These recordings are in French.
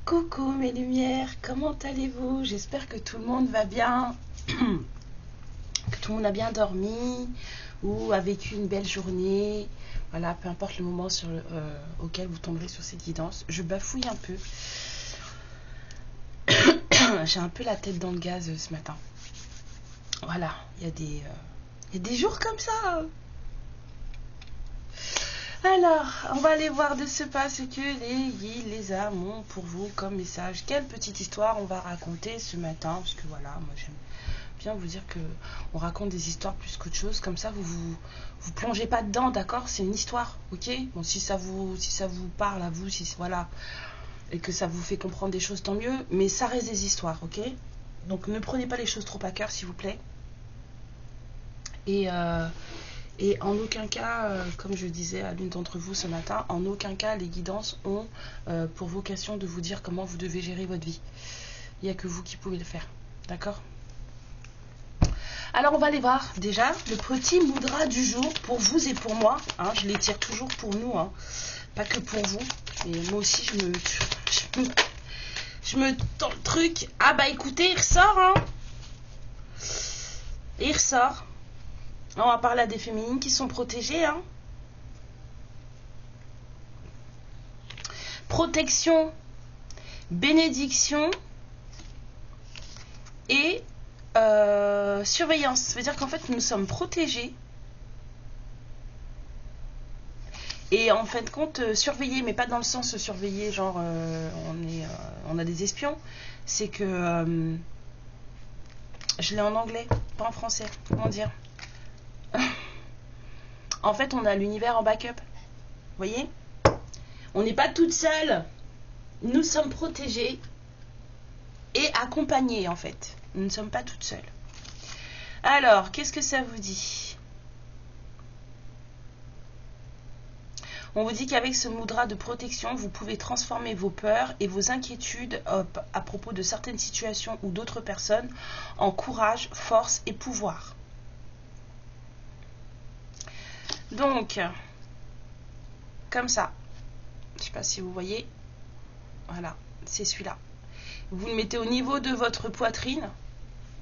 Coucou mes lumières, comment allez-vous? J'espère que tout le monde va bien, que tout le monde a bien dormi ou a vécu une belle journée. Voilà, peu importe le moment auquel vous tomberez sur cette guidance. Je bafouille un peu. J'ai un peu la tête dans le gaz ce matin. Voilà, il y a des jours comme ça. Alors, on va aller voir de ce pas ce que les guides, les âmes ont pour vous comme message. Quelle petite histoire on va raconter ce matin? Parce que voilà, moi j'aime bien vous dire que on raconte des histoires plus qu'autre chose. Comme ça, vous plongez pas dedans, d'accord? C'est une histoire, ok? Bon, si ça vous parle à vous, si voilà, et que ça vous fait comprendre des choses, tant mieux. Mais ça reste des histoires, ok? Donc ne prenez pas les choses trop à cœur, s'il vous plaît. Et en aucun cas, comme je disais à l'une d'entre vous ce matin, en aucun cas les guidances ont pour vocation de vous dire comment vous devez gérer votre vie. Il n'y a que vous qui pouvez le faire. D'accord? Alors on va aller voir déjà le petit mudra du jour pour vous et pour moi. Hein, je les tire toujours pour nous, hein, pas que pour vous. Et moi aussi je me tends le truc. Ah bah écoutez, il ressort, hein. Et il ressort. On va parler à des féminines qui sont protégées, hein. Protection, bénédiction et surveillance. Ça veut dire qu'en fait, nous sommes protégés. Et en fin de compte, surveiller, mais pas dans le sens surveiller, genre on a des espions. C'est que je l'ai en anglais, pas en français. Comment dire? En fait, on a l'univers en backup. Vous voyez? On n'est pas toute seule. Nous sommes protégés et accompagnées, en fait. Nous ne sommes pas toutes seules. Alors, qu'est-ce que ça vous dit? On vous dit qu'avec ce mudra de protection, vous pouvez transformer vos peurs et vos inquiétudes à propos de certaines situations ou d'autres personnes en courage, force et pouvoir. Donc, comme ça. Je ne sais pas si vous voyez. Voilà, c'est celui-là. Vous le mettez au niveau de votre poitrine,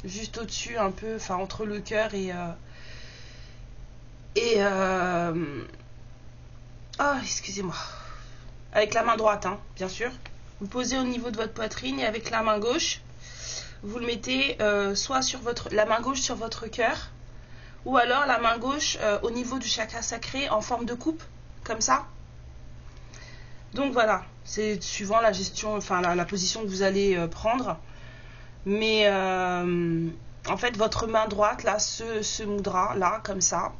juste au-dessus, un peu, enfin entre le cœur et oh, excusez-moi. Avec la main droite, hein, bien sûr. Vous posez au niveau de votre poitrine et avec la main gauche, vous le mettez soit sur la main gauche sur votre cœur, ou alors la main gauche au niveau du chakra sacré en forme de coupe, comme ça. Donc voilà, c'est suivant la gestion, enfin la position que vous allez prendre. Mais en fait, votre main droite, là, ce mudra, là, comme ça,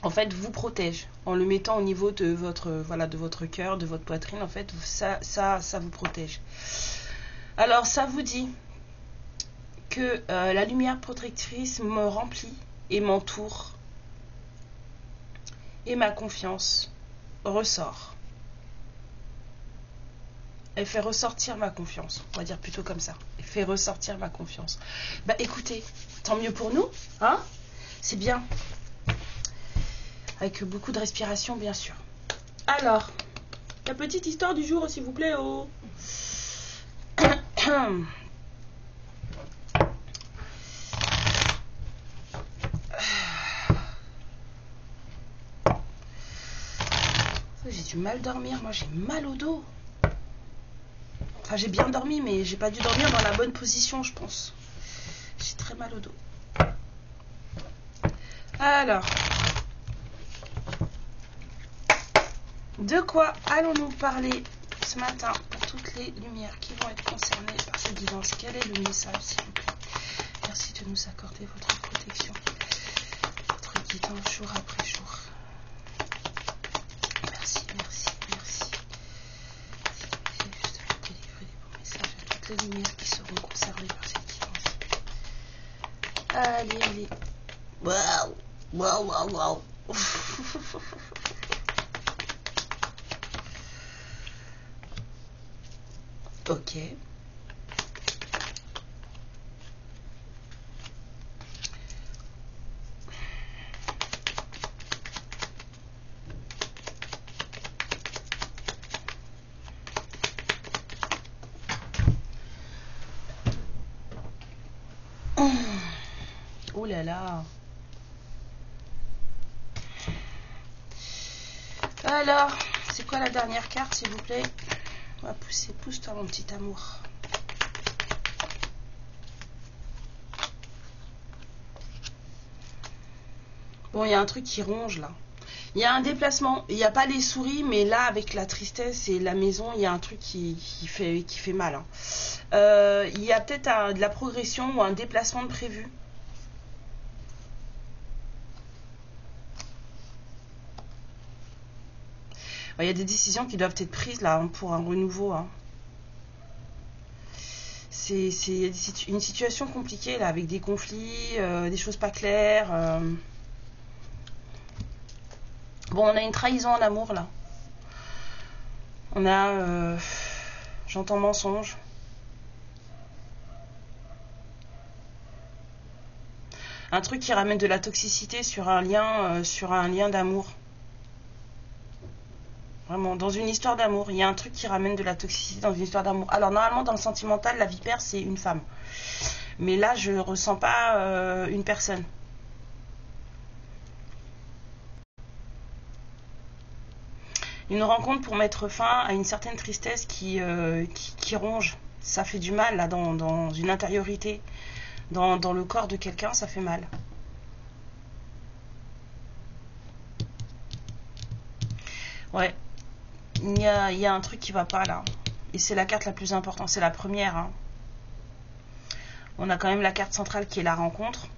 en fait, vous protège. En le mettant au niveau de votre cœur, de votre poitrine, en fait, ça vous protège. Alors, ça vous dit que la lumière protectrice me remplit et m'entoure. Et ma confiance ressort. Elle fait ressortir ma confiance. On va dire plutôt comme ça. Elle fait ressortir ma confiance. Bah écoutez, tant mieux pour nous, hein? C'est bien. Avec beaucoup de respiration, bien sûr. Alors, la petite histoire du jour, s'il vous plaît. Oh. J'ai du mal dormir. Moi, j'ai mal au dos. Enfin, j'ai bien dormi, mais j'ai pas dû dormir dans la bonne position, je pense. J'ai très mal au dos. Alors, de quoi allons-nous parler ce matin pour toutes les lumières qui vont être concernées par cette guidance? Quel est le message, s'il vous plaît? Merci de nous accorder votre protection, votre guidance jour après jour. Merci, merci, merci. Juste de délivrer les bons messages à toutes les lumières qui seront concernées par cette guidance. Allez, allez. Waouh, waouh, waouh, waouh. Ok. Oh là là. Alors, c'est quoi la dernière carte, s'il vous plaît? On va pousser, pousse-toi, mon petit amour. Bon, il y a un truc qui ronge, là. Il y a un déplacement. Il n'y a pas les souris, mais là, avec la tristesse et la maison, il y a un truc qui fait mal. Hein. Il y a peut-être de la progression ou un déplacement de prévu. Il y a des décisions qui doivent être prises là hein, pour un renouveau. Hein. C'est une situation compliquée là, avec des conflits, des choses pas claires. Bon, on a une trahison en amour là. On a... j'entends mensonge. Un truc qui ramène de la toxicité sur un lien d'amour. Vraiment, dans une histoire d'amour, il y a un truc qui ramène de la toxicité dans une histoire d'amour. Alors normalement, dans le sentimental, la vipère, c'est une femme. Mais là, je ressens pas une personne. Une rencontre pour mettre fin à une certaine tristesse qui ronge. Ça fait du mal, là, dans une intériorité. Dans le corps de quelqu'un, ça fait mal. Ouais. Il y a un truc qui va pas, là. Et c'est la carte la plus importante. C'est la première. Hein. On a quand même la carte centrale qui est la rencontre.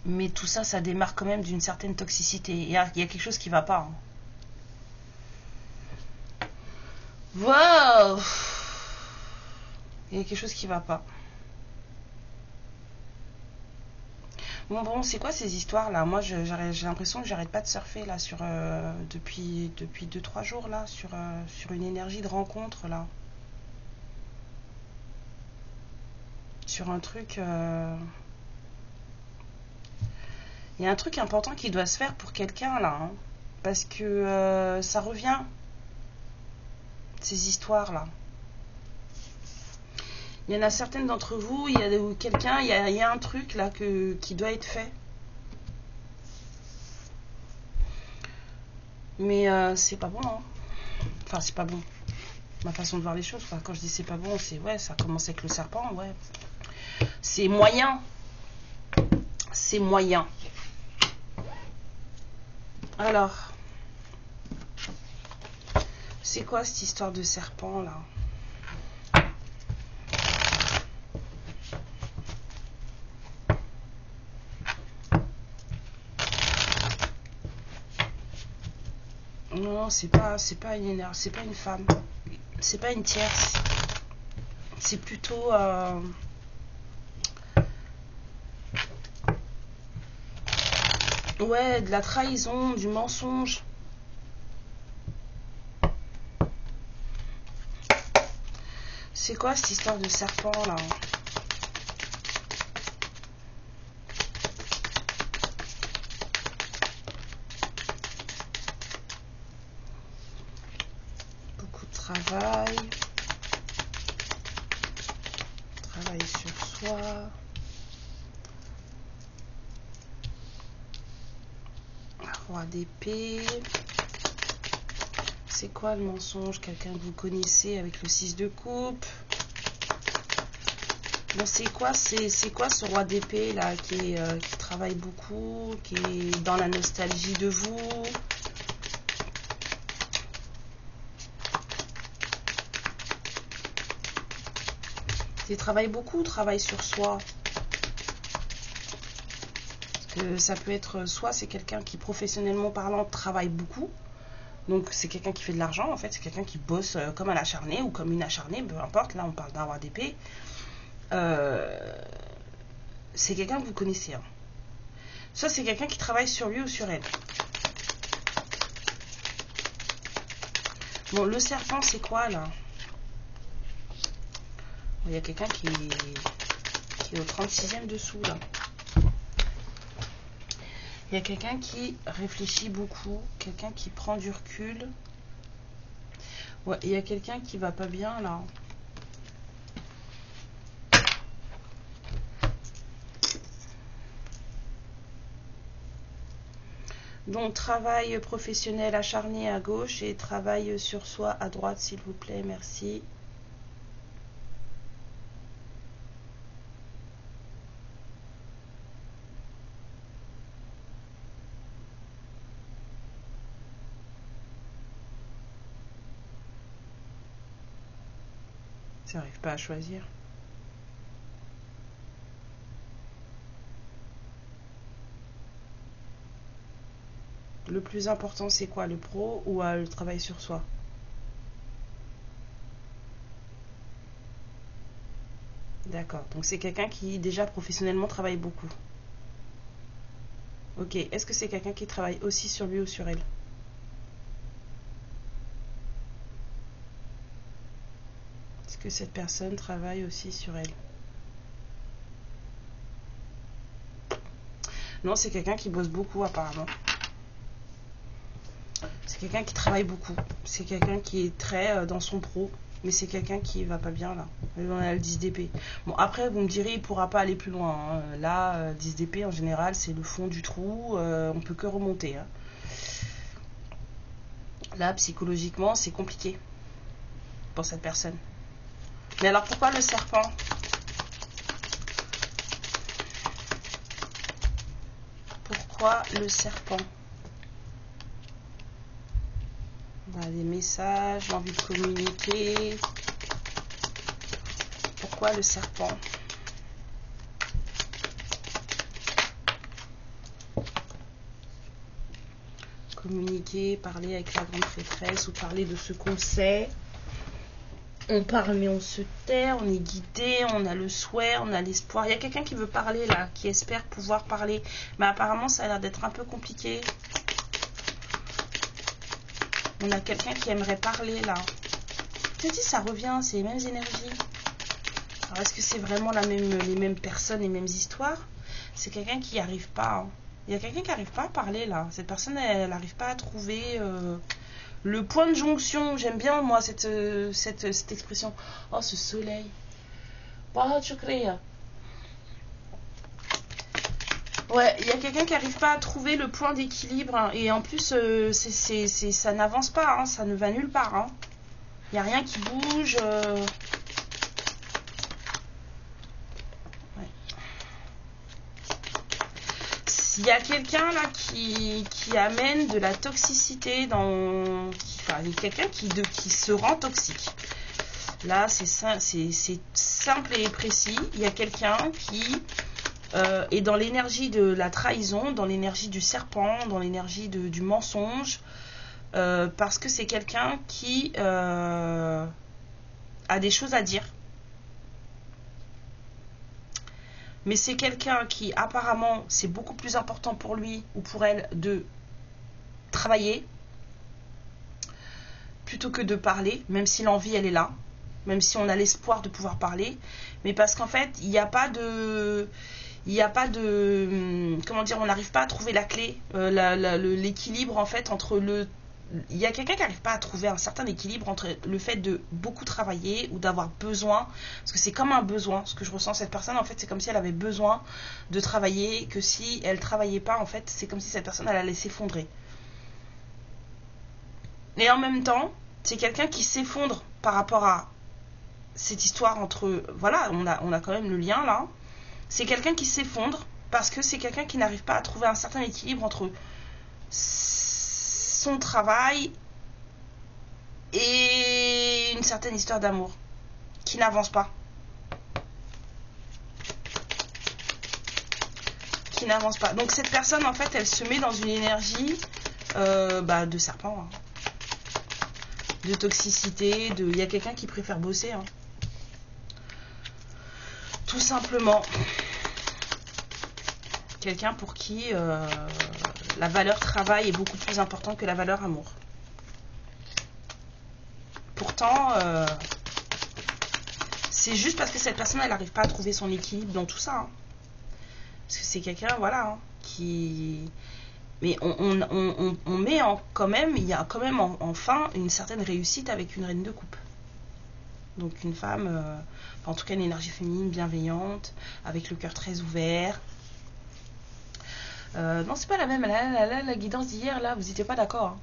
Mais tout ça, ça démarre quand même d'une certaine toxicité. Il y a quelque chose qui va pas. Hein. Wow! Il y a quelque chose qui va pas. Bon, c'est quoi ces histoires là? Moi, j'ai l'impression que j'arrête pas de surfer là sur depuis 2-3 jours là sur une énergie de rencontre là, sur un truc. Il y a un truc important qui doit se faire pour quelqu'un là, hein, parce que ça revient ces histoires là. Il y en a certaines d'entre vous, il y a quelqu'un, il y a un truc là qui doit être fait. Mais c'est pas bon. Hein. Enfin, c'est pas bon. Ma façon de voir les choses. Enfin, quand je dis c'est pas bon, c'est ouais, ça commence avec le serpent, ouais. C'est moyen. C'est moyen. Alors, c'est quoi cette histoire de serpent là? Non, c'est pas une femme. C'est pas une tierce. C'est plutôt ouais, de la trahison, du mensonge. C'est quoi cette histoire de serpent là? Beaucoup de travail. Travail sur soi. Roi d'épée. C'est quoi le mensonge? Quelqu'un que vous connaissez avec le 6 de coupe. Bon, c'est quoi ce roi d'épée là qui travaille beaucoup, qui est dans la nostalgie de vous? Qui travaille beaucoup, travaille sur soi. Parce que ça peut être soit c'est quelqu'un qui professionnellement parlant travaille beaucoup. Donc c'est quelqu'un qui fait de l'argent en fait, c'est quelqu'un qui bosse comme un acharné ou comme une acharnée, peu importe, là on parle d'un roi d'épée. C'est quelqu'un que vous connaissez. Hein. Soit c'est quelqu'un qui travaille sur lui ou sur elle. Bon, le serpent c'est quoi là? Il y a quelqu'un qui est au 36e dessous là. Il y a quelqu'un qui réfléchit beaucoup, quelqu'un qui prend du recul. Ouais, il y a quelqu'un qui va pas bien là. Donc, travail professionnel acharné à gauche et travail sur soi à droite, s'il vous plaît. Merci. Ça n'arrive pas à choisir. Le plus important, c'est quoi? Le pro ou le travail sur soi? D'accord. Donc, c'est quelqu'un qui, déjà, professionnellement, travaille beaucoup. Ok. Est-ce que c'est quelqu'un qui travaille aussi sur lui ou sur elle? Est-ce que cette personne travaille aussi sur elle? Non, c'est quelqu'un qui bosse beaucoup, apparemment. C'est quelqu'un qui travaille beaucoup. C'est quelqu'un qui est très dans son pro. Mais c'est quelqu'un qui va pas bien là. On a le 10 d'épée. Bon, après, vous me direz, il pourra pas aller plus loin. Hein. Là, 10 d'épée, en général, c'est le fond du trou. On peut que remonter. Hein. Là, psychologiquement, c'est compliqué pour cette personne. Mais alors, pourquoi le serpent? Pourquoi le serpent? Des messages, l'envie de communiquer. Pourquoi le serpent? Communiquer, parler avec la grande prêtresse ou parler de ce qu'on sait. On parle mais on se tait, on est guidé, on a le souhait, on a l'espoir. Il y a quelqu'un qui veut parler là, qui espère pouvoir parler. Mais apparemment ça a l'air d'être un peu compliqué. On a quelqu'un qui aimerait parler là. Je te dis, ça revient, c'est les mêmes énergies. Alors est-ce que c'est vraiment les mêmes personnes, les mêmes histoires? C'est quelqu'un qui n'y arrive pas. Hein. Il y a quelqu'un qui n'arrive pas à parler là. Cette personne, elle n'arrive pas à trouver le point de jonction. J'aime bien moi cette expression. Oh, ce soleil. Oh, je crée. Ouais, il y a quelqu'un qui n'arrive pas à trouver le point d'équilibre. Hein, et en plus, ça n'avance pas. Hein, ça ne va nulle part. Hein. Il n'y a rien qui bouge. Il y a quelqu'un là qui amène de la toxicité dans... Enfin, il y a quelqu'un qui se rend toxique. Là, c'est simple et précis. Il y a quelqu'un qui est dans l'énergie de la trahison, dans l'énergie du serpent, dans l'énergie du mensonge. Parce que c'est quelqu'un qui a des choses à dire. Mais c'est quelqu'un qui, apparemment, c'est beaucoup plus important pour lui ou pour elle de travailler plutôt que de parler, même si l'envie, elle est là, même si on a l'espoir de pouvoir parler. Mais parce qu'en fait, il n'y a pas de... Comment dire, on n'arrive pas à trouver la clé, l'équilibre, en fait, entre le... Il y a quelqu'un qui n'arrive pas à trouver un certain équilibre entre le fait de beaucoup travailler ou d'avoir besoin, parce que c'est comme un besoin, ce que je ressens, cette personne en fait c'est comme si elle avait besoin de travailler, que si elle travaillait pas en fait c'est comme si cette personne elle allait s'effondrer. Et en même temps c'est quelqu'un qui s'effondre par rapport à cette histoire entre, voilà, on a quand même le lien là, c'est quelqu'un qui s'effondre parce que c'est quelqu'un qui n'arrive pas à trouver un certain équilibre entre son travail et une certaine histoire d'amour qui n'avance pas. Donc cette personne en fait elle se met dans une énergie de serpent, hein. De toxicité, il y a quelqu'un qui préfère bosser, hein. Tout simplement. Quelqu'un pour qui la valeur travail est beaucoup plus importante que la valeur amour. Pourtant, c'est juste parce que cette personne, elle n'arrive pas à trouver son équilibre dans tout ça. Hein. Parce que c'est quelqu'un, voilà, hein, qui... Mais on met quand même, il y a quand même enfin une certaine réussite avec une reine de coupe. Donc une femme, en tout cas une énergie féminine bienveillante, avec le cœur très ouvert. Non, c'est pas la même. La guidance d'hier, là, vous n'étiez pas d'accord. Hein.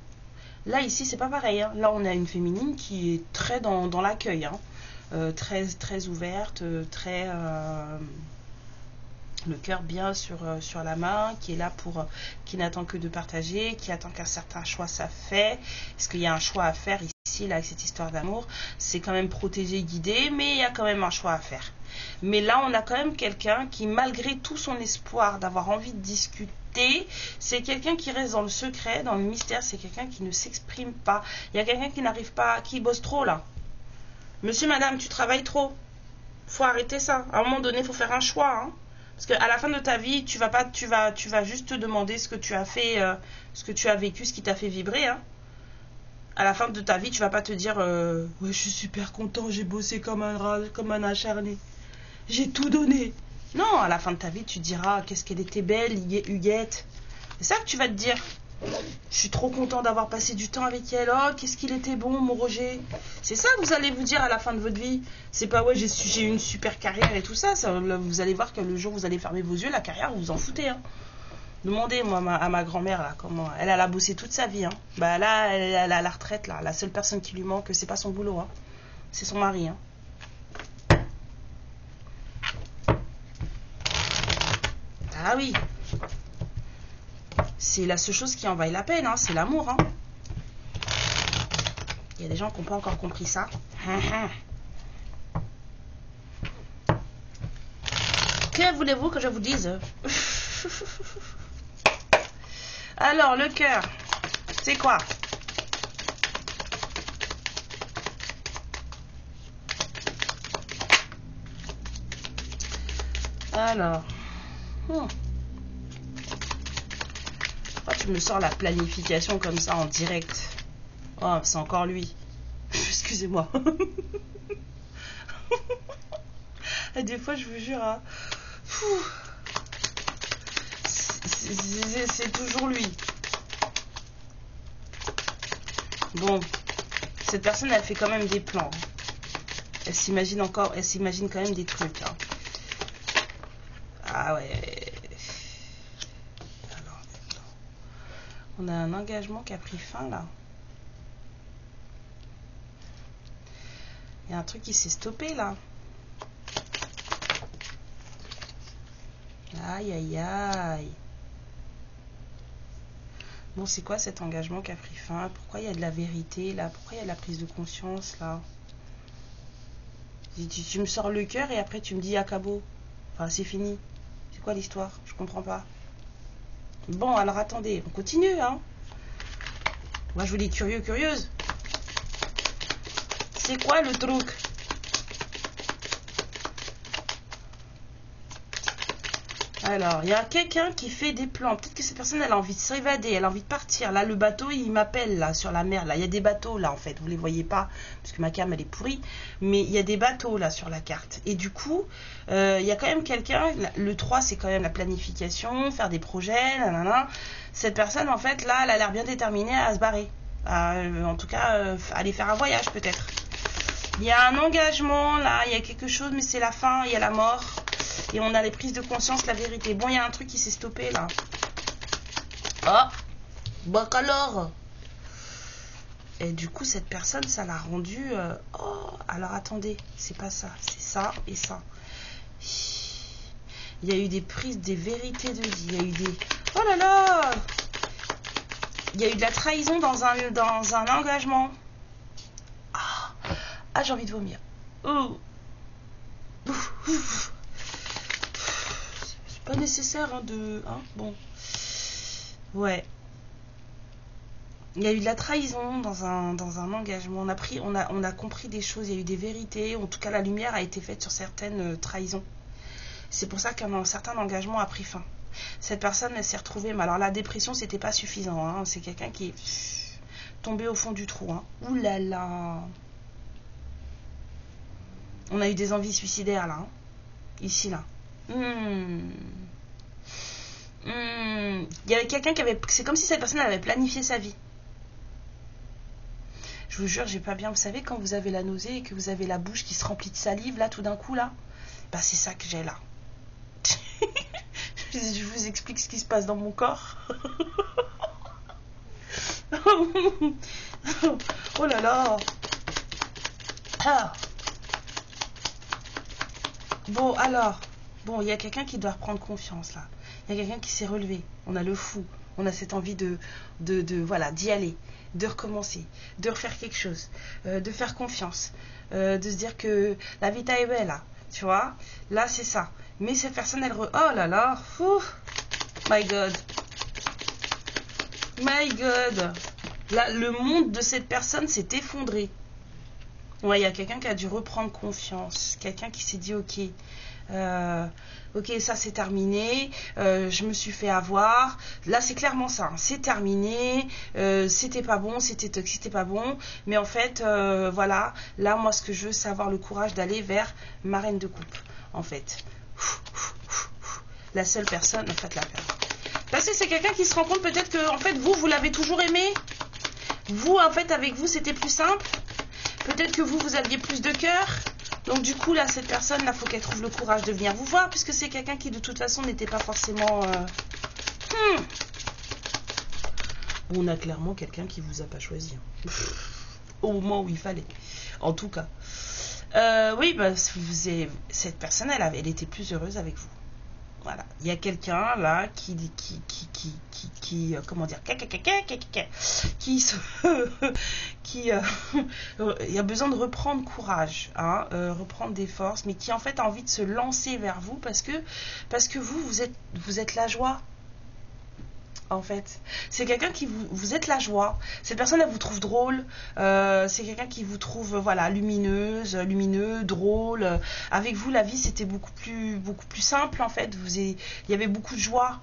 Là, ici, c'est pas pareil. Hein. Là, on a une féminine qui est très dans l'accueil. Hein. Très ouverte, très... le cœur bien sur la main, qui est là pour... qui n'attend que de partager, qui attend qu'un certain choix ça fait. Est-ce qu'il y a un choix à faire ici, là, avec cette histoire d'amour? C'est quand même protégé, guidé, mais il y a quand même un choix à faire. Mais là, on a quand même quelqu'un qui, malgré tout son espoir d'avoir envie de discuter, c'est quelqu'un qui reste dans le secret, dans le mystère, c'est quelqu'un qui ne s'exprime pas. Il y a quelqu'un qui n'arrive pas, qui bosse trop, là. Monsieur, madame, tu travailles trop. Faut arrêter ça. À un moment donné, il faut faire un choix, hein. Parce qu'à la fin de ta vie, tu vas juste te demander ce que tu as fait, ce que tu as vécu, ce qui t'a fait vibrer. Hein. À la fin de ta vie, tu vas pas te dire ouais, je suis super content, j'ai bossé comme un acharné. J'ai tout donné. Non, à la fin de ta vie, tu te diras qu'est-ce qu'elle était belle, Huguette. C'est ça que tu vas te dire. Je suis trop content d'avoir passé du temps avec elle. Oh, qu'est-ce qu'il était bon, mon Roger. C'est ça que vous allez vous dire à la fin de votre vie. C'est pas ouais, j'ai eu une super carrière et tout ça. Vous allez voir que le jour où vous allez fermer vos yeux, la carrière, vous vous en foutez. Hein. Demandez moi à ma grand-mère là comment elle a bossé toute sa vie. Hein. Bah là, elle a la retraite là. La seule personne qui lui manque, c'est pas son boulot. Hein. C'est son mari. Hein. Ah oui. C'est la seule chose qui en vaille la peine, hein, c'est l'amour. Hein. Il y a des gens qui n'ont pas encore compris ça. Que voulez-vous que je vous dise? Alors, le cœur, c'est quoi? Alors... Tu me sors la planification comme ça en direct. Oh, c'est encore lui. Excusez-moi. Et des fois, je vous jure, hein, c'est toujours lui. Bon, cette personne, elle fait quand même des plans. Elle s'imagine quand même des trucs. Hein. Ah ouais. On a un engagement qui a pris fin là. Il y a un truc qui s'est stoppé là. Aïe aïe aïe. Bon, c'est quoi cet engagement qui a pris fin? Pourquoi il y a de la vérité là? Pourquoi il y a de la prise de conscience là? Tu me sors le cœur et après tu me dis acabo. Enfin, c'est fini. C'est quoi l'histoire? Je comprends pas. Bon, alors attendez, on continue, hein. Moi, je vous dis curieux, curieuse. C'est quoi le truc? Alors, il y a quelqu'un qui fait des plans. Peut-être que cette personne, elle a envie de s'évader, elle a envie de partir. Là, le bateau, il m'appelle, là, sur la mer. Là, il y a des bateaux, là, en fait. Vous les voyez pas, parce que ma cam, elle est pourrie. Mais il y a des bateaux, là, sur la carte. Et du coup, il y a quand même quelqu'un. Le 3, c'est quand même la planification, faire des projets, nanana. Cette personne, en fait, là, elle a l'air bien déterminée à se barrer. En tout cas, aller faire un voyage, peut-être. Il y a un engagement, là, il y a quelque chose, mais c'est la fin, il y a la mort. Et on a les prises de conscience, la vérité. Bon, il y a un truc qui s'est stoppé, là. Ah, bah alors. Et du coup, cette personne, ça l'a rendu... Oh, alors attendez, c'est pas ça. C'est ça et ça. Il y a eu des prises, des vérités de vie. Il y a eu des... Oh là là. Il y a eu de la trahison dans un engagement. Ah, j'ai envie de vomir. Oh. C'est pas nécessaire hein, de... Hein, bon. Ouais. Il y a eu de la trahison dans un engagement. On a compris des choses, il y a eu des vérités. En tout cas, la lumière a été faite sur certaines trahisons. C'est pour ça qu'un certain engagement a pris fin. Cette personne, elle s'est retrouvée... Mais alors, la dépression, c'était pas suffisant. Hein. C'est quelqu'un qui est tombé au fond du trou. Hein. Ouh là là. On a eu des envies suicidaires, là. Hein. Ici, là. Il y avait quelqu'un qui avait... C'est comme si cette personne avait planifié sa vie. Je vous jure, j'ai pas bien... Vous savez, quand vous avez la nausée et que vous avez la bouche qui se remplit de salive, là, tout d'un coup, là, bah, c'est ça que j'ai, là. je vous explique ce qui se passe dans mon corps. Oh là là. Ah. Bon, alors. Bon, il y a quelqu'un qui doit reprendre confiance, là. Il y a quelqu'un qui s'est relevé. On a le fou. On a cette envie voilà, d'y aller, de recommencer, de refaire quelque chose, de faire confiance, de se dire que la vita est belle, là. Tu vois? Là, c'est ça. Mais cette personne, oh là là. Ouf. My God. My God. Là, le monde de cette personne s'est effondré. Ouais, il y a quelqu'un qui a dû reprendre confiance. Quelqu'un qui s'est dit, ok, ça c'est terminé. Je me suis fait avoir. Là, c'est clairement ça. Hein, c'est terminé. C'était pas bon, c'était toxique, c'était pas bon. Mais en fait, voilà. Là, moi, ce que je veux, c'est avoir le courage d'aller vers ma reine de coupe. En fait. La seule personne, en fait, la personne. Parce que c'est quelqu'un qui se rend compte peut-être que, en fait, vous l'avez toujours aimé. Vous, en fait, avec vous, c'était plus simple. Peut-être que vous aviez plus de cœur. Donc, du coup, là, cette personne, là, faut qu'elle trouve le courage de venir vous voir, puisque c'est quelqu'un qui, de toute façon, n'était pas forcément... On a clairement quelqu'un qui vous a pas choisi. Hein. Au moment où il fallait. En tout cas. Oui, bah, cette personne, elle était plus heureuse avec vous. Voilà, il y a quelqu'un là qui comment dire, qui il a besoin de reprendre courage, hein, reprendre des forces, mais qui en fait a envie de se lancer vers vous parce que vous êtes la joie. En fait, c'est quelqu'un qui vous êtes la joie. Cette personne, elle vous trouve drôle. C'est quelqu'un qui vous trouve, voilà, lumineux, drôle. Avec vous, la vie, c'était beaucoup plus simple, en fait. Il y avait beaucoup de joie.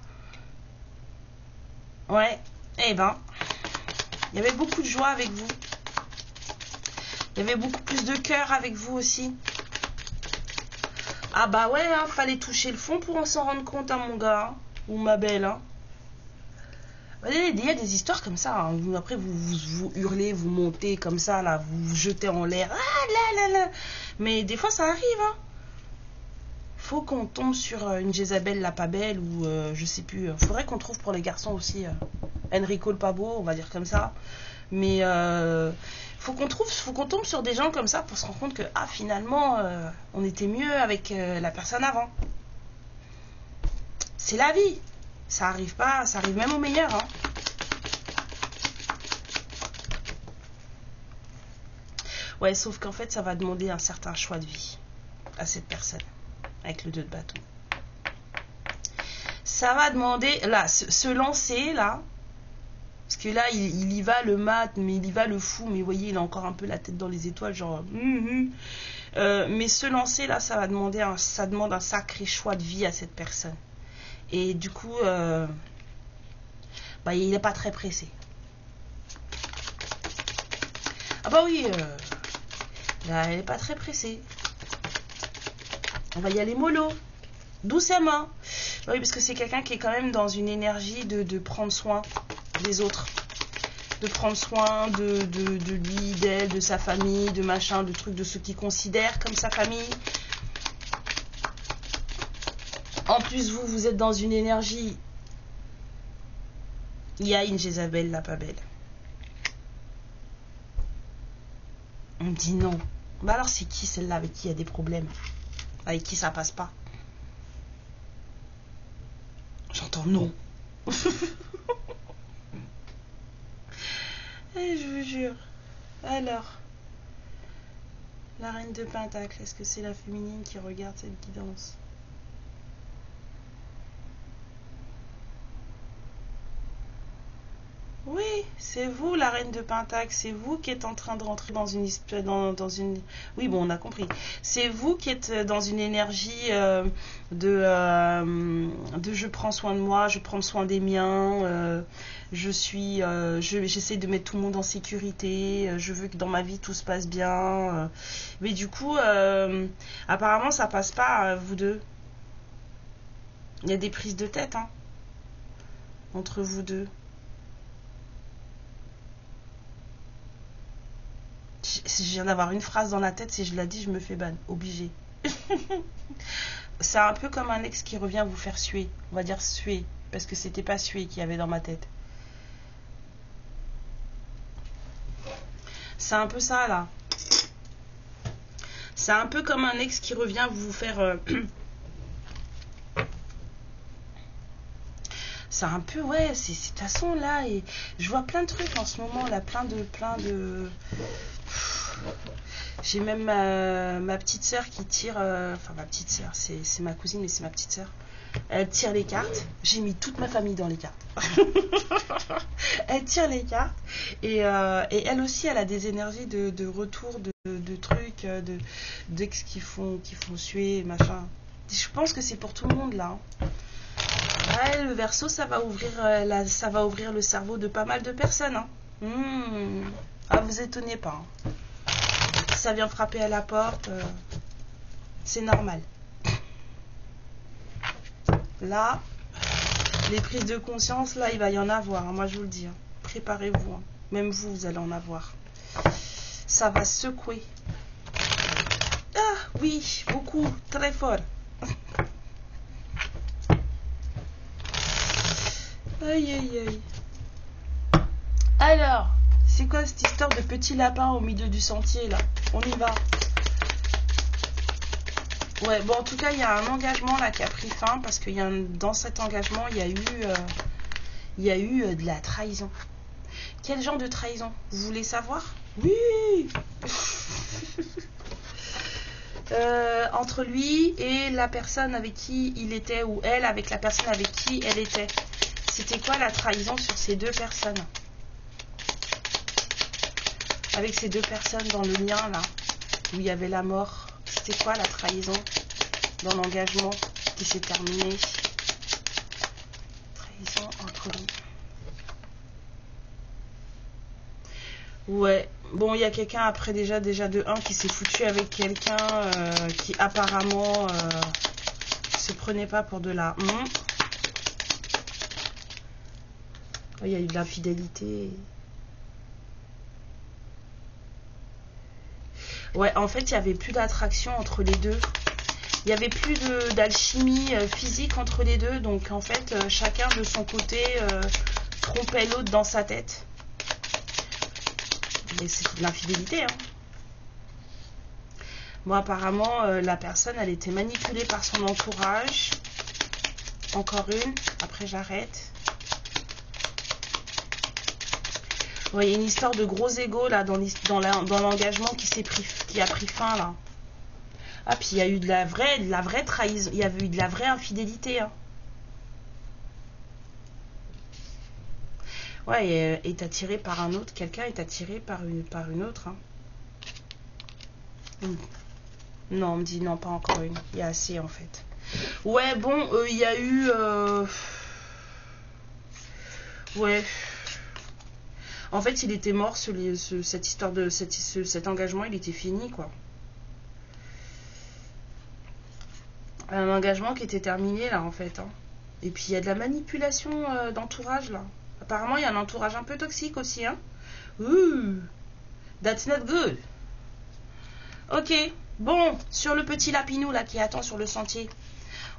Ouais. Eh ben, il y avait beaucoup de joie avec vous. Il y avait beaucoup plus de cœur avec vous aussi. Ah bah ouais, hein, fallait toucher le fond pour en s'en rendre compte, hein, mon gars, hein, ou ma belle, hein. Il y a des histoires comme ça. Hein. Après, vous hurlez, vous montez comme ça, là, vous jetez en l'air. Ah là là là. Mais des fois, ça arrive. Hein. Faut qu'on tombe sur une Jézabel la pas belle ou je sais plus. Faudrait qu'on trouve pour les garçons aussi Enrico le pas beau, on va dire comme ça. Mais faut qu'on tombe sur des gens comme ça pour se rendre compte que finalement, on était mieux avec la personne avant. C'est la vie. Ça arrive pas, ça arrive même aux meilleurs. Hein. Ouais, sauf qu'en fait, ça va demander un certain choix de vie à cette personne, avec le 2 de bâton. Ça va demander, là, se lancer, là, parce que là, il y va le mat, mais il y va le fou, mais vous voyez, il a encore un peu la tête dans les étoiles, genre... mais se lancer, là, ça demande un sacré choix de vie à cette personne. Et du coup, il n'est pas très pressé. Ah bah oui, là, elle n'est pas très pressée. On va y aller mollo, doucement. Oui, parce que c'est quelqu'un qui est quand même dans une énergie de prendre soin des autres. De prendre soin de lui, d'elle, de sa famille, de machin, de trucs, de ceux qu'il considère comme sa famille. En plus, vous êtes dans une énergie. Il y a une Jézabel, la pas belle. On me dit non. Bah alors, c'est qui celle-là avec qui il y a des problèmes? Avec qui ça passe pas? J'entends non. Je vous jure. Alors, la reine de Pentacle, est-ce que c'est la féminine qui regarde cette guidance? Oui, c'est vous la reine de Pentacle, c'est vous qui êtes en train de rentrer dans une dans une... Oui, bon, on a compris. C'est vous qui êtes dans une énergie de je prends soin de moi, je prends soin des miens, j'essaie de mettre tout le monde en sécurité, je veux que dans ma vie tout se passe bien. Mais du coup, apparemment, ça passe pas, vous deux. Il y a des prises de tête, hein, entre vous deux. Je viens d'avoir une phrase dans la tête, si je la dis, je me fais ban. Obligé. c'est un peu comme un ex qui revient vous faire suer. On va dire suer, parce que c'était pas suer qu'il y avait dans ma tête. C'est un peu ça, là. C'est un peu comme un ex qui revient vous faire... C'est un peu, ouais, c'est de toute façon, là, et je vois plein de trucs en ce moment, là, plein de... J'ai même ma petite sœur qui tire... Enfin, ma petite sœur, c'est ma cousine, mais c'est ma petite sœur. Elle tire les cartes. J'ai mis toute ma famille dans les cartes. Elle tire les cartes. Et elle aussi, elle a des énergies de retour, de trucs, d'ex qui font suer, machin. Je pense que c'est pour tout le monde, là. Ouais, le Verseau, ça va ouvrir le cerveau de pas mal de personnes. Hein. Ah, vous étonnez pas. Hein. Ça vient frapper à la porte. C'est normal. Là, les prises de conscience, là, il va y en avoir. Hein, moi, je vous le dis. Hein. Préparez-vous. Hein. Même vous allez en avoir. Ça va secouer. Ah, oui, beaucoup. Très fort. Aïe, aïe, aïe. Alors, c'est quoi cette histoire de petit lapin au milieu du sentier, là? On y va. Ouais, bon, en tout cas, il y a un engagement, là, qui a pris fin, parce que dans cet engagement, il y a eu de la trahison. Quel genre de trahison? Vous voulez savoir? Oui. Entre lui et la personne avec qui il était, ou elle avec la personne avec qui elle était. C'était quoi la trahison sur ces deux personnes? Avec ces deux personnes dans le lien là, où il y avait la mort. C'était quoi la trahison dans l'engagement qui s'est terminé? Trahison entre lui. Ouais, bon, il y a quelqu'un après déjà de 1 qui s'est foutu avec quelqu'un qui apparemment se prenait pas pour de la... Il y a eu de l'infidélité. Ouais, en fait, il n'y avait plus d'attraction entre les deux. Il n'y avait plus d'alchimie physique entre les deux. Donc, en fait, chacun de son côté trompait l'autre dans sa tête. Mais c'est de l'infidélité. Hein. Bon, apparemment, la personne, elle était manipulée par son entourage. Encore une. Après, j'arrête. Ouais, il y a une histoire de gros égos là dans l'engagement qui a pris fin là. Ah, puis il y a eu de la vraie trahison. Il y avait eu de la vraie infidélité. Hein. Ouais, est attiré par un autre. Quelqu'un est attiré par une autre. Hein. Non, on me dit non, pas encore une. Il y a assez en fait. Ouais, bon, il y a eu... Ouais... En fait, il était mort, cette histoire de cet engagement, il était fini, quoi. Un engagement qui était terminé, là, en fait. Hein. Et puis, il y a de la manipulation d'entourage, là. Apparemment, il y a un entourage un peu toxique aussi, hein. Ouh, that's not good. Ok, bon, sur le petit lapinou, là, qui attend sur le sentier,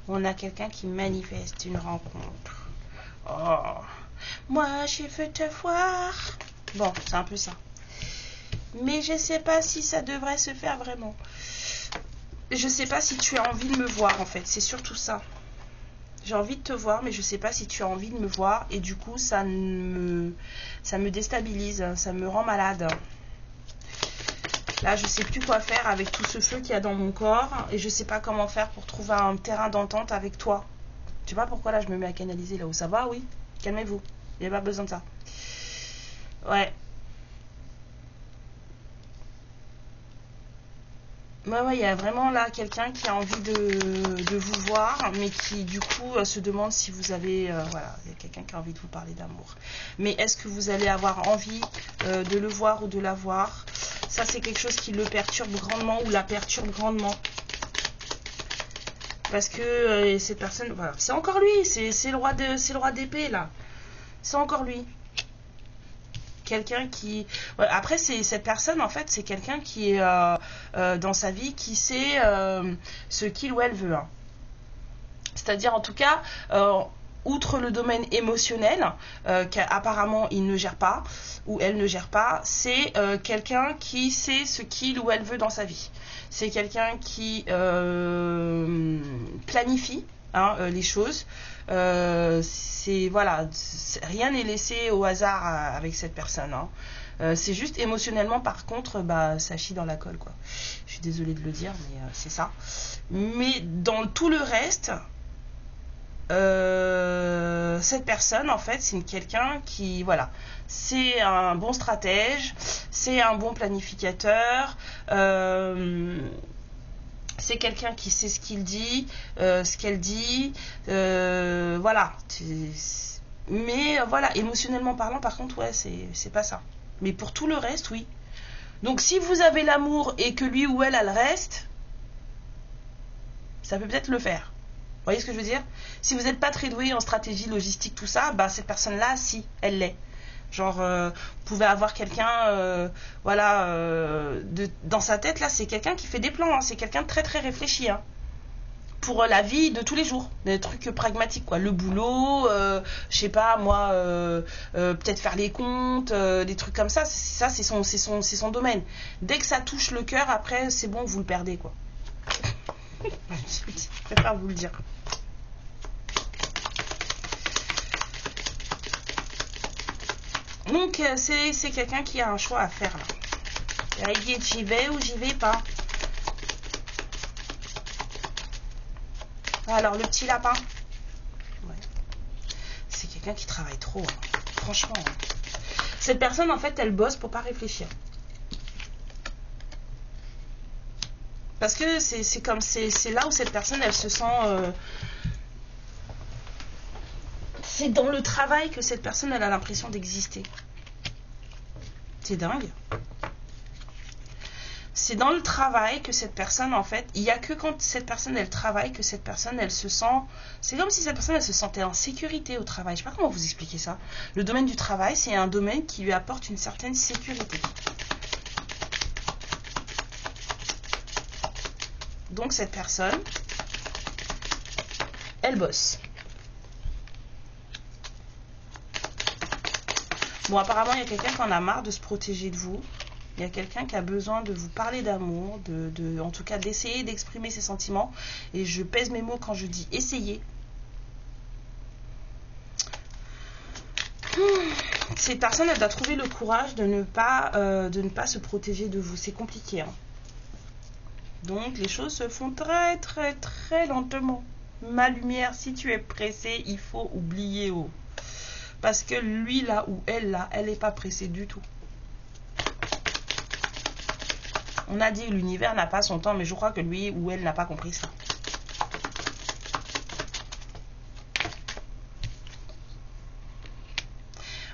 on a quelqu'un qui manifeste une rencontre. Oh, moi, je veux te voir. Bon, c'est un peu ça. Mais je sais pas si ça devrait se faire vraiment. Je sais pas si tu as envie de me voir, en fait. C'est surtout ça. J'ai envie de te voir, mais je sais pas si tu as envie de me voir. Et du coup, ça me déstabilise. Ça me rend malade. Là, je sais plus quoi faire avec tout ce feu qu'il y a dans mon corps. Et je sais pas comment faire pour trouver un terrain d'entente avec toi. Tu sais pas pourquoi là, je me mets à canaliser là où ça va, oui. Calmez-vous. Il n'y a pas besoin de ça. Ouais. Ouais, il y a vraiment là quelqu'un qui a envie de vous voir, mais qui du coup se demande si vous avez... voilà, il y a quelqu'un qui a envie de vous parler d'amour. Mais est-ce que vous allez avoir envie de le voir ou de la voir? Ça, c'est quelque chose qui le perturbe grandement ou la perturbe grandement. Parce que cette personne... Voilà, c'est encore lui, c'est le roi d'épée, là. C'est encore lui. Quelqu'un qui... Ouais, après, cette personne, en fait, c'est quelqu'un qui est dans sa vie, qui sait ce qu'il ou elle veut. Hein. C'est-à-dire en tout cas, outre le domaine émotionnel, qu'apparemment il ne gère pas, ou elle ne gère pas, c'est quelqu'un qui sait ce qu'il ou elle veut dans sa vie. C'est quelqu'un qui planifie les choses. Voilà, rien n'est laissé au hasard avec cette personne. C'est juste émotionnellement, par contre, ça chie dans la colle, quoi. Je suis désolée de le dire, mais c'est ça. Mais dans tout le reste, cette personne, en fait, c'est quelqu'un qui, voilà, c'est un bon stratège, c'est un bon planificateur, c'est quelqu'un qui sait ce qu'il dit, ce qu'elle dit, voilà. Mais voilà, émotionnellement parlant, par contre, ouais, c'est pas ça. Mais pour tout le reste, oui. Donc si vous avez l'amour et que lui ou elle a le reste, ça peut peut-être le faire. Vous voyez ce que je veux dire? Si vous n'êtes pas très doué en stratégie, logistique, tout ça, cette personne-là, si, elle l'est. Genre, vous pouvez avoir quelqu'un, dans sa tête, là, c'est quelqu'un qui fait des plans, c'est quelqu'un de très très réfléchi, pour la vie de tous les jours, des trucs pragmatiques, quoi. Le boulot, je sais pas, moi, peut-être faire les comptes, des trucs comme ça, c'est son domaine. Dès que ça touche le cœur, après, c'est bon, vous le perdez, quoi. Je préfère vous le dire. Donc, c'est quelqu'un qui a un choix à faire, là. Il dit, j'y vais ou j'y vais pas. Alors, le petit lapin. Ouais. C'est quelqu'un qui travaille trop, franchement. Cette personne, en fait, elle bosse pour pas réfléchir. Parce que c'est là où cette personne, elle se sent... c'est dans le travail que cette personne, elle a l'impression d'exister. C'est dingue. C'est dans le travail que cette personne, en fait, il n'y a que quand cette personne, elle travaille, que cette personne, elle se sent... C'est comme si cette personne, elle se sentait en sécurité au travail. Je ne sais pas comment vous expliquer ça. Le domaine du travail, c'est un domaine qui lui apporte une certaine sécurité. Donc, cette personne, elle bosse. Bon, apparemment, il y a quelqu'un qui en a marre de se protéger de vous. Il y a quelqu'un qui a besoin de vous parler d'amour, en tout cas d'essayer d'exprimer ses sentiments. Et je pèse mes mots quand je dis essayer. Cette personne, elle doit trouver le courage de ne pas se protéger de vous. C'est compliqué. Donc, les choses se font très, très, très lentement. Ma lumière, si tu es pressé, il faut oublier. Parce que lui, là, ou elle, là, elle n'est pas pressée du tout. On a dit que l'univers n'a pas son temps, mais je crois que lui ou elle n'a pas compris ça.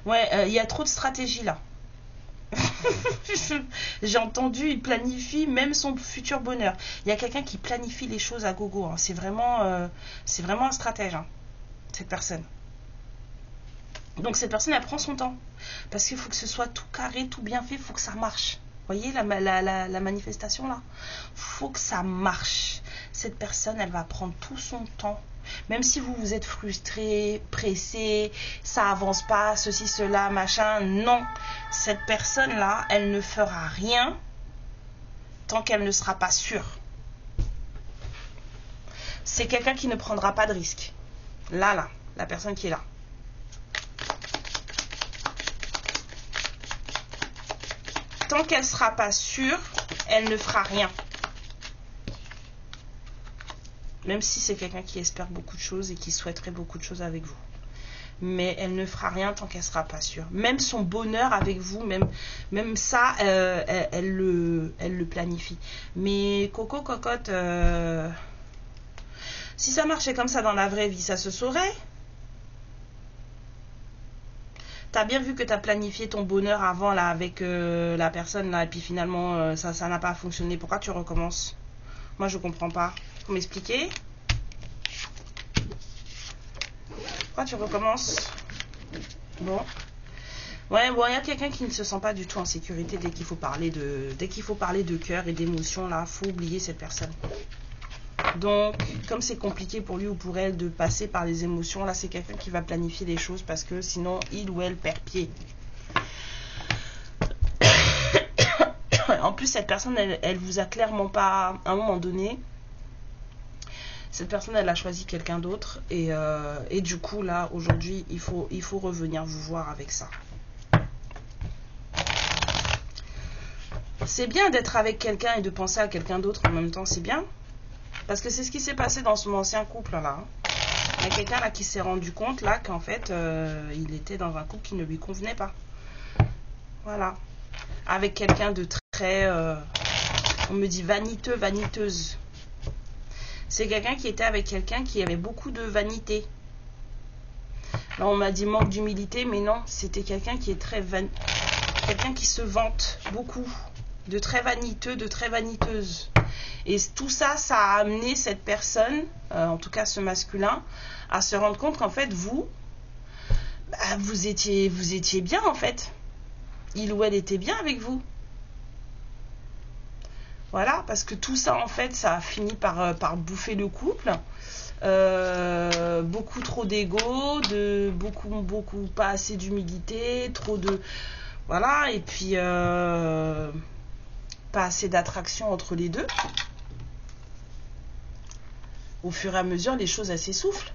Ouais, il y a trop de stratégie là. J'ai entendu, il planifie même son futur bonheur. Il y a quelqu'un qui planifie les choses à gogo. C'est vraiment un stratège, cette personne. Donc cette personne, elle prend son temps. Parce qu'il faut que ce soit tout carré, tout bien fait, il faut que ça marche. Vous voyez la manifestation là? Faut que ça marche. Cette personne, elle va prendre tout son temps. Même si vous êtes frustré, pressé, ça avance pas, ceci, cela, machin. Non. Cette personne-là, elle ne fera rien tant qu'elle ne sera pas sûre. C'est quelqu'un qui ne prendra pas de risque. Là, la personne qui est là. Tant qu'elle ne sera pas sûre, elle ne fera rien. Même si c'est quelqu'un qui espère beaucoup de choses et qui souhaiterait beaucoup de choses avec vous. Mais elle ne fera rien tant qu'elle ne sera pas sûre. Même son bonheur avec vous, même ça, elle le planifie. Mais Coco, cocotte, si ça marchait comme ça dans la vraie vie, ça se saurait. T'as bien vu que t'as planifié ton bonheur avant là avec la personne là et puis finalement ça n'a pas fonctionné. Pourquoi tu recommences? Moi je comprends pas. Faut m'expliquer? Pourquoi tu recommences? Bon. Ouais, bon, il y a quelqu'un qui ne se sent pas du tout en sécurité dès qu'il faut parler de cœur et d'émotion là. Faut oublier cette personne. Donc, comme c'est compliqué pour lui ou pour elle de passer par les émotions, là, c'est quelqu'un qui va planifier les choses parce que sinon, il ou elle perd pied. En plus, cette personne, elle vous a clairement pas, à un moment donné, cette personne, elle a choisi quelqu'un d'autre. Et du coup, là, aujourd'hui, il faut revenir vous voir avec ça. C'est bien d'être avec quelqu'un et de penser à quelqu'un d'autre en même temps, c'est bien. Parce que c'est ce qui s'est passé dans son ancien couple, là. Il y a quelqu'un là qui s'est rendu compte, là, qu'en fait, il était dans un couple qui ne lui convenait pas. Voilà. Avec quelqu'un de très, on me dit vaniteux, vaniteuse. C'est quelqu'un qui était avec quelqu'un qui avait beaucoup de vanité. Là, on m'a dit manque d'humilité, mais non, c'était quelqu'un qui est très quelqu'un qui se vante beaucoup, de très vaniteux, de très vaniteuse. Et tout ça, ça a amené cette personne, en tout cas ce masculin, à se rendre compte qu'en fait, vous étiez bien en fait. Il ou elle était bien avec vous. Voilà, parce que tout ça, en fait, ça a fini par bouffer le couple. Beaucoup trop d'ego, beaucoup pas assez d'humilité, trop de... Voilà, et puis pas assez d'attraction entre les deux. Au fur et à mesure, les choses, elles s'essoufflent.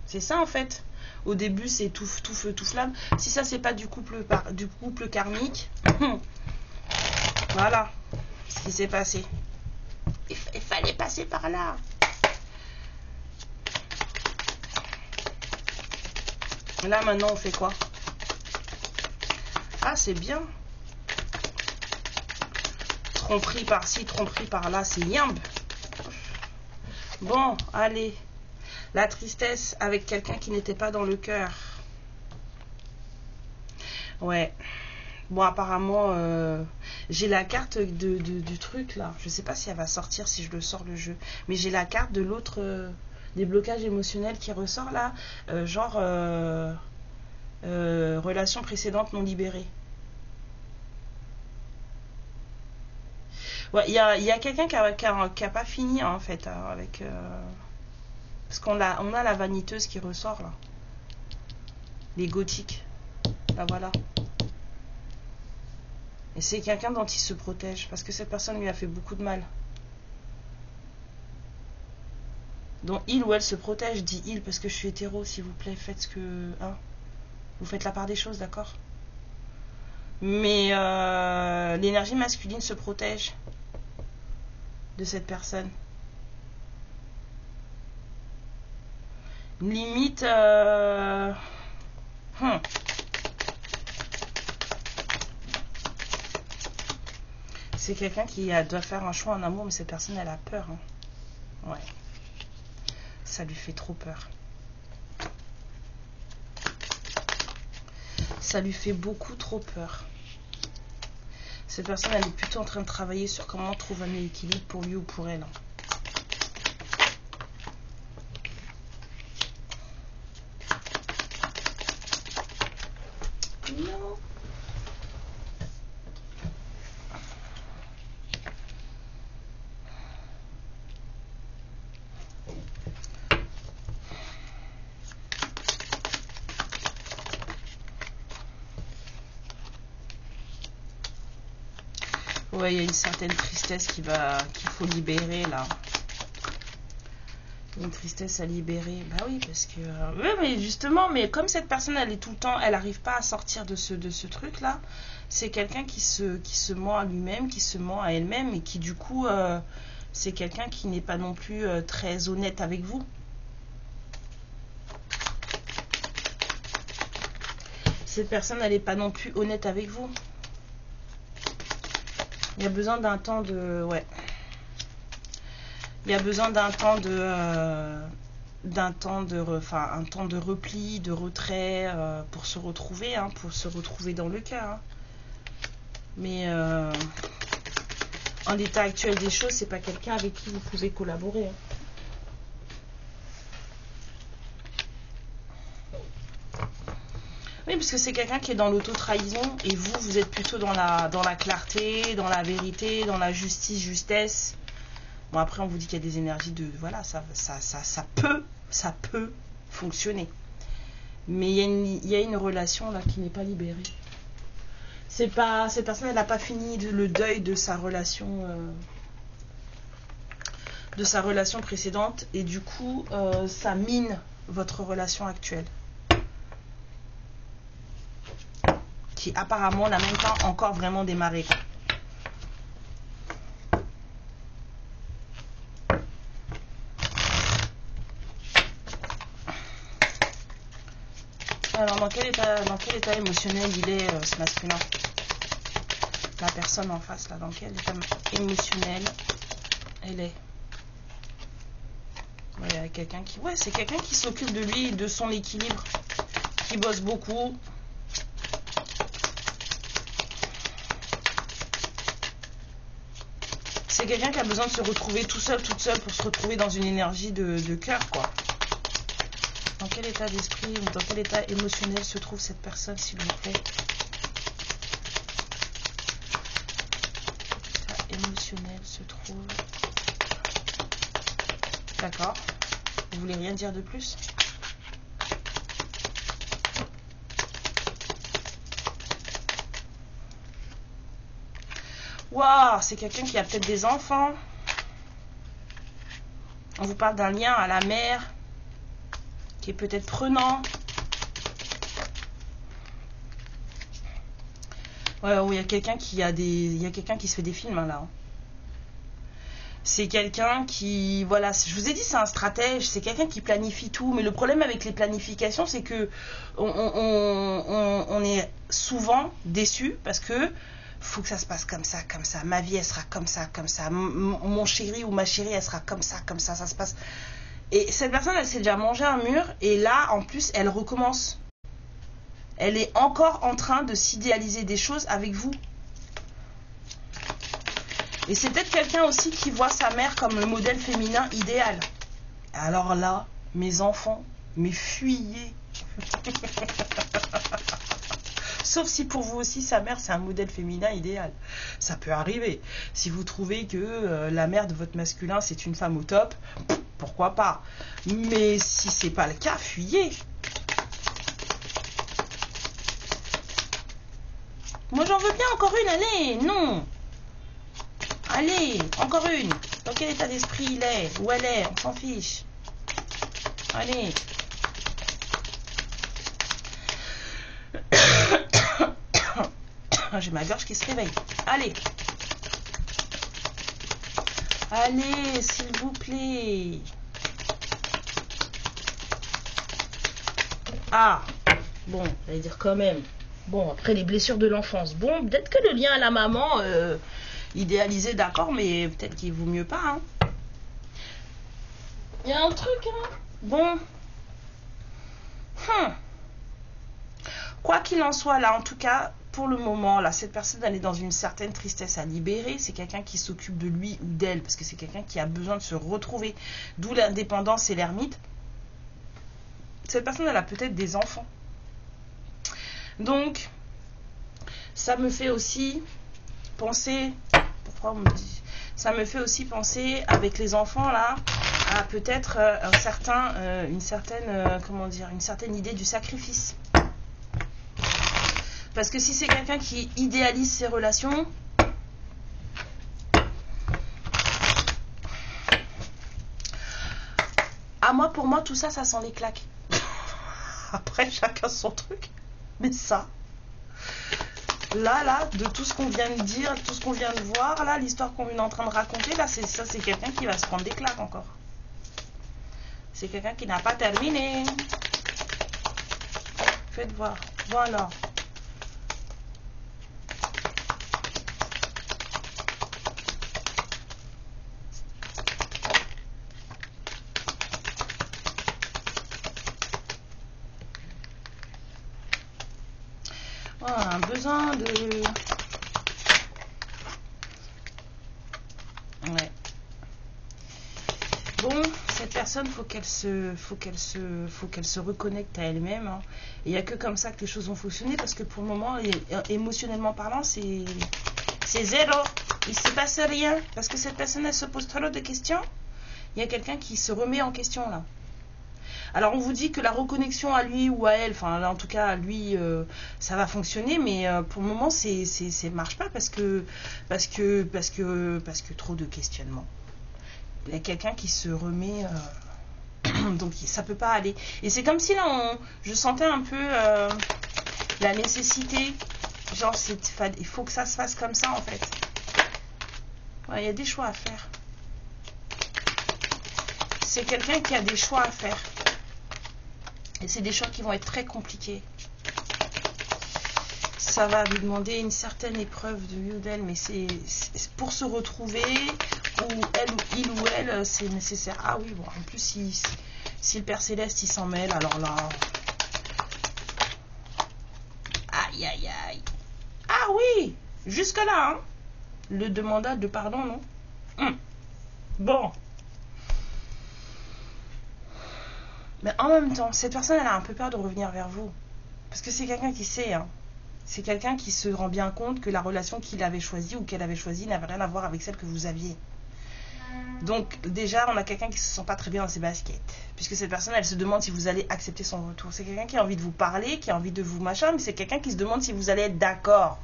C'est ça, en fait. Au début, c'est tout feu, tout flamme. Si ça, c'est pas du couple karmique, voilà ce qui s'est passé. Il fallait passer par là. Là, maintenant, on fait quoi? Ah, c'est bien. Tromperie par-ci, tromperie par-là, c'est yambe. Bon, allez. La tristesse avec quelqu'un qui n'était pas dans le cœur. Ouais. Bon, apparemment, j'ai la carte du truc, là. Je sais pas si elle va sortir, si je le sors le jeu. Mais j'ai la carte de l'autre... des blocages émotionnels qui ressort, là. Genre... relation précédente non libérée. Ouais, il y a quelqu'un qui a pas fini, hein, en fait, avec... parce on a la vaniteuse qui ressort, là. Les gothiques. Là, voilà. Et c'est quelqu'un dont il se protège, parce que cette personne lui a fait beaucoup de mal. Donc il ou elle se protège, dit il, parce que je suis hétéro, s'il vous plaît, faites ce que... Hein, vous faites la part des choses, d'accord? Mais l'énergie masculine se protège de cette personne. Limite... C'est quelqu'un qui doit faire un choix en amour, mais cette personne, elle a peur. Hein. Ouais. Ça lui fait trop peur. Ça lui fait beaucoup trop peur. Cette personne, elle est plutôt en train de travailler sur comment trouver un équilibre pour lui ou pour elle. Non. Ouais, il y a une certaine tristesse qu'il faut libérer là. Une tristesse à libérer. Bah oui, parce que... oui, mais justement, mais comme cette personne, elle est tout le temps... Elle n'arrive pas à sortir de ce truc-là. C'est quelqu'un qui se ment à lui-même, qui se ment à elle-même, et qui, du coup, c'est quelqu'un qui n'est pas non plus très honnête avec vous. Cette personne, elle n'est pas non plus honnête avec vous. Il y a besoin d'un temps de... Ouais. Il y a besoin d'un temps de... un temps de repli, de retrait pour se retrouver, hein, pour se retrouver dans le cœur. Hein. Mais en l'état actuel des choses, c'est pas quelqu'un avec qui vous pouvez collaborer. Hein. Oui, parce que c'est quelqu'un qui est dans l'auto-trahison et vous êtes plutôt dans la clarté, dans la vérité, dans la justice, justesse. Bon, après, on vous dit qu'il y a des énergies de... Voilà, ça peut fonctionner. Mais il y a une relation là qui n'est pas libérée. Cette personne, elle n'a pas fini le deuil de sa relation précédente. Et du coup, ça mine votre relation actuelle. Qui apparemment n'a même pas encore vraiment démarré. Alors, dans quel état émotionnel il est, ce masculin? La personne en face, là, dans quel état émotionnel elle est? Ouais, il y a quelqu'un qui... Ouais, c'est quelqu'un qui s'occupe de lui, de son équilibre, qui bosse beaucoup. C'est quelqu'un qui a besoin de se retrouver tout seul, toute seule, pour se retrouver dans une énergie de cœur, quoi. Dans quel état d'esprit ou dans quel état émotionnel se trouve cette personne, s'il vous plaît? État émotionnel se trouve... D'accord. Vous voulez rien dire de plus? Waouh, c'est quelqu'un qui a peut-être des enfants. On vous parle d'un lien à la mère qui est peut-être prenant. Ouais, il y a quelqu'un qui se fait des films hein, là. C'est quelqu'un qui, voilà, je vous ai dit, c'est un stratège, c'est quelqu'un qui planifie tout. Mais le problème avec les planifications, c'est que on est souvent déçu parce que faut que ça se passe comme ça, comme ça. Ma vie, elle sera comme ça, comme ça. Mon chéri ou ma chérie, elle sera comme ça, ça se passe. Et cette personne, elle s'est déjà mangé un mur. Et là, en plus, elle recommence. Elle est encore en train de s'idéaliser des choses avec vous. Et c'est peut-être quelqu'un aussi qui voit sa mère comme le modèle féminin idéal. Alors là, mes enfants, mais fuyez. Sauf si pour vous aussi, sa mère, c'est un modèle féminin idéal. Ça peut arriver. Si vous trouvez que la mère de votre masculin, c'est une femme au top, pourquoi pas. Mais si c'est pas le cas, fuyez. Moi, j'en veux bien encore une, allez, non. Allez, encore une. Dans quel état d'esprit il est? Où elle est? On s'en fiche. Allez. J'ai ma gorge qui se réveille. Allez. Allez, s'il vous plaît. Ah. Bon, j'allais dire quand même. Bon, après les blessures de l'enfance. Bon, peut-être que le lien à la maman... idéalisé, d'accord, mais peut-être qu'il vaut mieux pas. Hein. Il y a un truc, hein. Bon. Quoi qu'il en soit, là, en tout cas, pour le moment, là, cette personne, elle est dans une certaine tristesse à libérer. C'est quelqu'un qui s'occupe de lui ou d'elle, parce que c'est quelqu'un qui a besoin de se retrouver. D'où l'indépendance et l'ermite. Cette personne, elle a peut-être des enfants. Donc, ça me fait aussi penser... Pourquoi on me dit... Ça me fait aussi penser, avec les enfants, là, à peut-être une certaine idée du sacrifice. Parce que si c'est quelqu'un qui idéalise ses relations, pour moi, tout ça, ça sent les claques. Après, chacun son truc. Mais ça, là, de tout ce qu'on vient de dire, tout ce qu'on vient de voir, là, l'histoire qu'on est en train de raconter, là, c'est quelqu'un qui va se prendre des claques encore. C'est quelqu'un qui n'a pas terminé. Faites voir. Voilà. Un besoin de... Ouais. Bon, cette personne, faut qu'elle se reconnecte à elle-même. Hein. Et il n'y a que comme ça que les choses vont fonctionner, parce que pour le moment, émotionnellement parlant, c'est C'est zéro. Il ne se passe rien. Parce que cette personne, elle se pose trop de questions. Il y a quelqu'un qui se remet en question là. Alors on vous dit que la reconnexion à lui ou à elle, enfin en tout cas à lui, ça va fonctionner, mais pour le moment c'est marche pas parce que trop de questionnements. Il y a quelqu'un qui se remet, donc ça peut pas aller. Et c'est comme si là je sentais un peu la nécessité, genre il faut que ça se fasse comme ça en fait. Ouais, il y a des choix à faire. C'est quelqu'un qui a des choix à faire. Et c'est des choix qui vont être très compliqués. Ça va lui demander une certaine épreuve de lui ou d'elle, mais c'est pour se retrouver, ou il ou elle, c'est nécessaire. Ah oui, bon, en plus, si le Père Céleste, il s'en mêle, alors là... Aïe, aïe, aïe. Ah oui, jusque-là, hein. Le demanda de pardon, non? Bon. Mais en même temps, cette personne, elle a un peu peur de revenir vers vous. Parce que c'est quelqu'un qui sait, hein. C'est quelqu'un qui se rend bien compte que la relation qu'il avait choisie ou qu'elle avait choisie n'avait rien à voir avec celle que vous aviez. Donc déjà, on a quelqu'un qui se sent pas très bien dans ses baskets. Puisque cette personne, elle se demande si vous allez accepter son retour. C'est quelqu'un qui a envie de vous parler, qui a envie de vous machin, mais c'est quelqu'un qui se demande si vous allez être d'accord.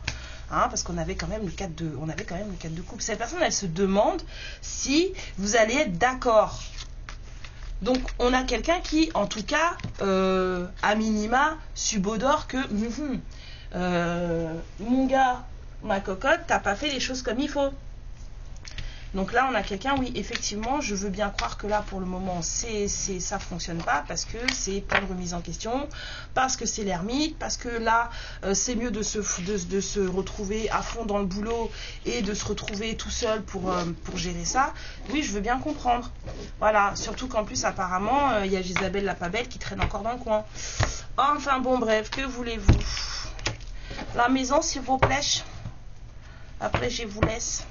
Hein, parce qu'on avait quand même le cadre de couple. Cette personne, elle se demande si vous allez être d'accord. Donc, on a quelqu'un qui, en tout cas, à minima, subodore que mon gars, ma cocotte, t'as pas fait les choses comme il faut. Donc là, on a quelqu'un, oui, effectivement, je veux bien croire que là, pour le moment, ça fonctionne pas parce que c'est plein de remise en question, parce que c'est l'ermite, parce que là, c'est mieux de se retrouver à fond dans le boulot et de se retrouver tout seul pour gérer ça. Oui, je veux bien comprendre. Voilà, surtout qu'en plus, apparemment, il y a Isabelle la pas belle qui traîne encore dans le coin. Enfin, bon, bref, que voulez-vous? La maison, s'il vous plaît. Après, je vous laisse.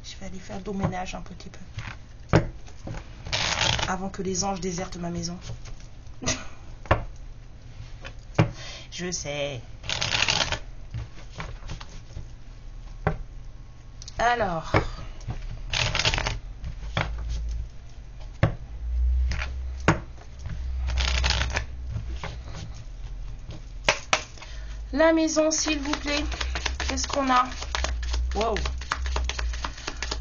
Je vais aller faire le ménage un petit peu. Avant que les anges désertent ma maison. Je sais. Alors. La maison, s'il vous plaît. Qu'est-ce qu'on a? Wow.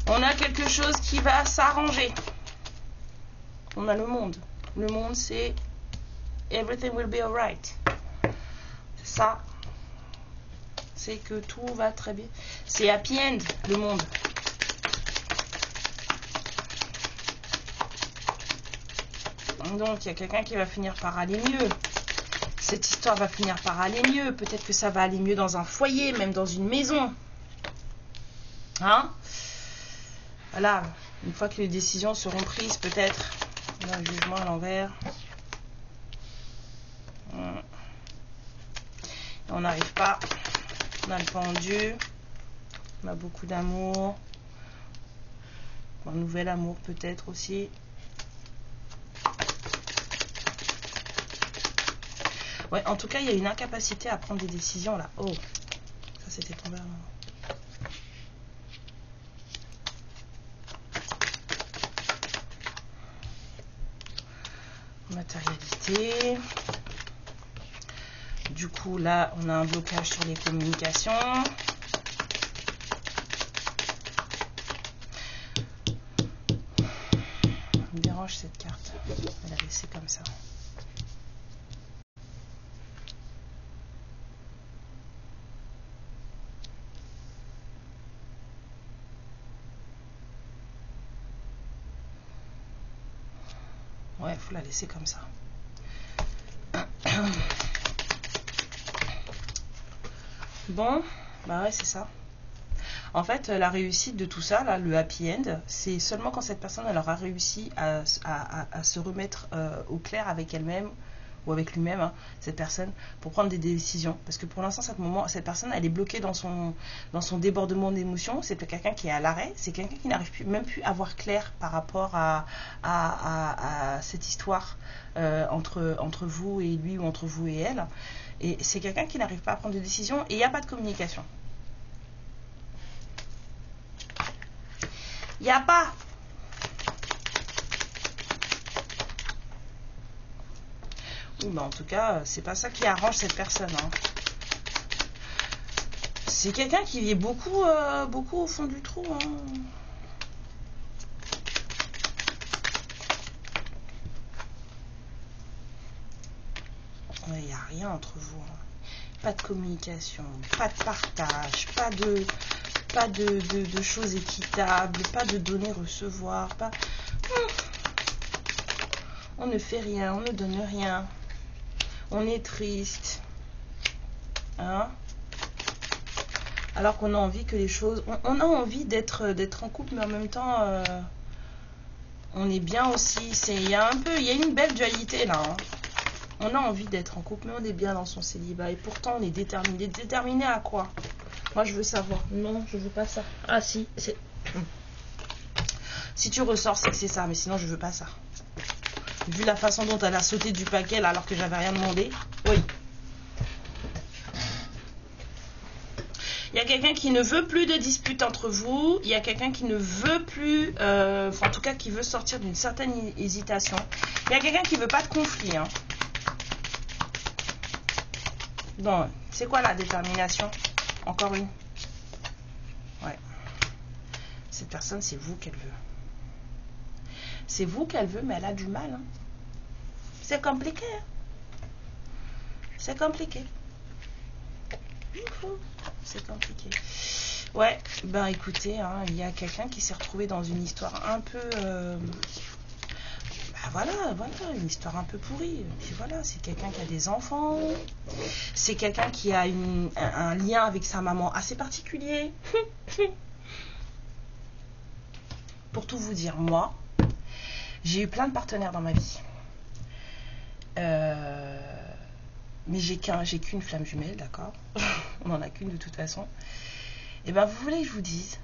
On a quelque chose qui va s'arranger. On a le monde. Le monde, c'est everything will be alright. Ça, c'est que tout va très bien. C'est happy end, le monde. Donc, il y a quelqu'un qui va finir par aller mieux. Cette histoire va finir par aller mieux. Peut-être que ça va aller mieux dans un foyer, même dans une maison. Hein? Voilà. Une fois que les décisions seront prises, peut-être. On a le jugement à l'envers. On n'arrive pas. On a le pendu. On a beaucoup d'amour. Un nouvel amour peut-être aussi. Ouais, en tout cas, il y a une incapacité à prendre des décisions là. Oh, ça c'était tombé. Matérialité. Du coup, là, on a un blocage sur les communications. On dérange cette carte. On va la laisser comme ça. Ouais, il faut la laisser comme ça. Bon, bah ouais, c'est ça. En fait, la réussite de tout ça, là, le happy end, c'est seulement quand cette personne elle aura réussi à se remettre au clair avec elle-même ou avec lui-même, hein, cette personne, pour prendre des décisions. Parce que pour l'instant, cette personne, elle est bloquée dans son débordement d'émotions. C'est quelqu'un qui est à l'arrêt. C'est quelqu'un qui n'arrive même plus à voir clair par rapport à cette histoire entre vous et lui ou entre vous et elle. Et c'est quelqu'un qui n'arrive pas à prendre de décision et il n'y a pas de communication. Il n'y a pas. Oui, mais en tout cas, c'est pas ça qui arrange cette personne. Hein. C'est quelqu'un qui est beaucoup au fond du trou. Hein. Il n'y a rien entre vous. Hein. Pas de communication, pas de partage, pas de choses équitables, pas de donner-recevoir, pas... On ne fait rien, on ne donne rien. On est triste. Hein? Alors qu'on a envie que les choses... On a envie d'être en couple, mais en même temps, on est bien aussi. Il y a une belle dualité là. Hein. On a envie d'être en couple, mais on est bien dans son célibat. Et pourtant, on est déterminé. Déterminé à quoi? Moi, je veux savoir. Non, je veux pas ça. Ah si, c'est... Si tu ressors, c'est que c'est ça. Mais sinon, je veux pas ça. Vu la façon dont elle a sauté du paquet là, alors que j'avais rien demandé. Oui. Il y a quelqu'un qui ne veut plus de dispute entre vous. Il y a quelqu'un qui ne veut plus... en tout cas, qui veut sortir d'une certaine hésitation. Il y a quelqu'un qui ne veut pas de conflit. Hein. Bon, c'est quoi la détermination? Encore une. Ouais. Cette personne, c'est vous qu'elle veut. C'est vous qu'elle veut, mais elle a du mal. Hein. C'est compliqué. Hein. C'est compliqué. C'est compliqué. Ouais, ben écoutez, hein, il y a quelqu'un qui s'est retrouvé dans une histoire un peu... voilà, une histoire un peu pourrie. Puis voilà, c'est quelqu'un qui a des enfants. C'est quelqu'un qui a un lien avec sa maman assez particulier. Pour tout vous dire, moi, j'ai eu plein de partenaires dans ma vie. Mais j'ai qu'une flamme jumelle, d'accord? On n'en a qu'une de toute façon. Et ben vous voulez que je vous dise,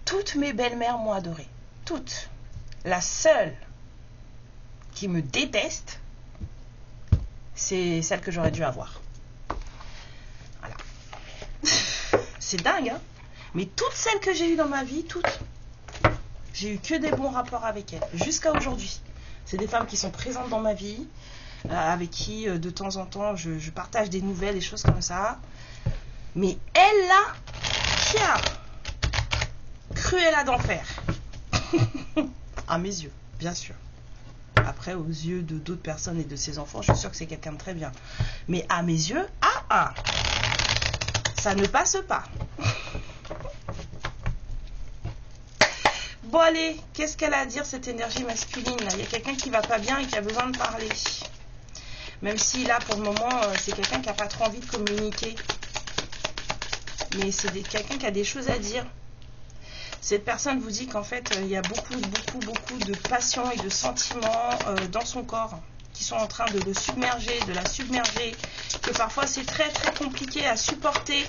toutes mes belles-mères m'ont adorée. Toutes. La seule qui me déteste, c'est celle que j'aurais dû avoir. Voilà. C'est dingue, hein? Mais toutes celles que j'ai eues dans ma vie, toutes, j'ai eu que des bons rapports avec elles, jusqu'à aujourd'hui. C'est des femmes qui sont présentes dans ma vie, avec qui, de temps en temps, je partage des nouvelles, des choses comme ça. Mais elle, là, tiens, Cruella d'enfer. À mes yeux, bien sûr. Après, aux yeux de d'autres personnes et de ses enfants, je suis sûre que c'est quelqu'un de très bien. Mais à mes yeux, ça ne passe pas. Bon, allez, qu'est-ce qu'elle a à dire, cette énergie masculine là? Il y a quelqu'un qui va pas bien et qui a besoin de parler. Même si là, pour le moment, c'est quelqu'un qui n'a pas trop envie de communiquer. Mais c'est quelqu'un qui a des choses à dire. Cette personne vous dit qu'en fait, il y a beaucoup de passion et de sentiments dans son corps qui sont en train de le submerger, de la submerger, que parfois c'est très très compliqué à supporter.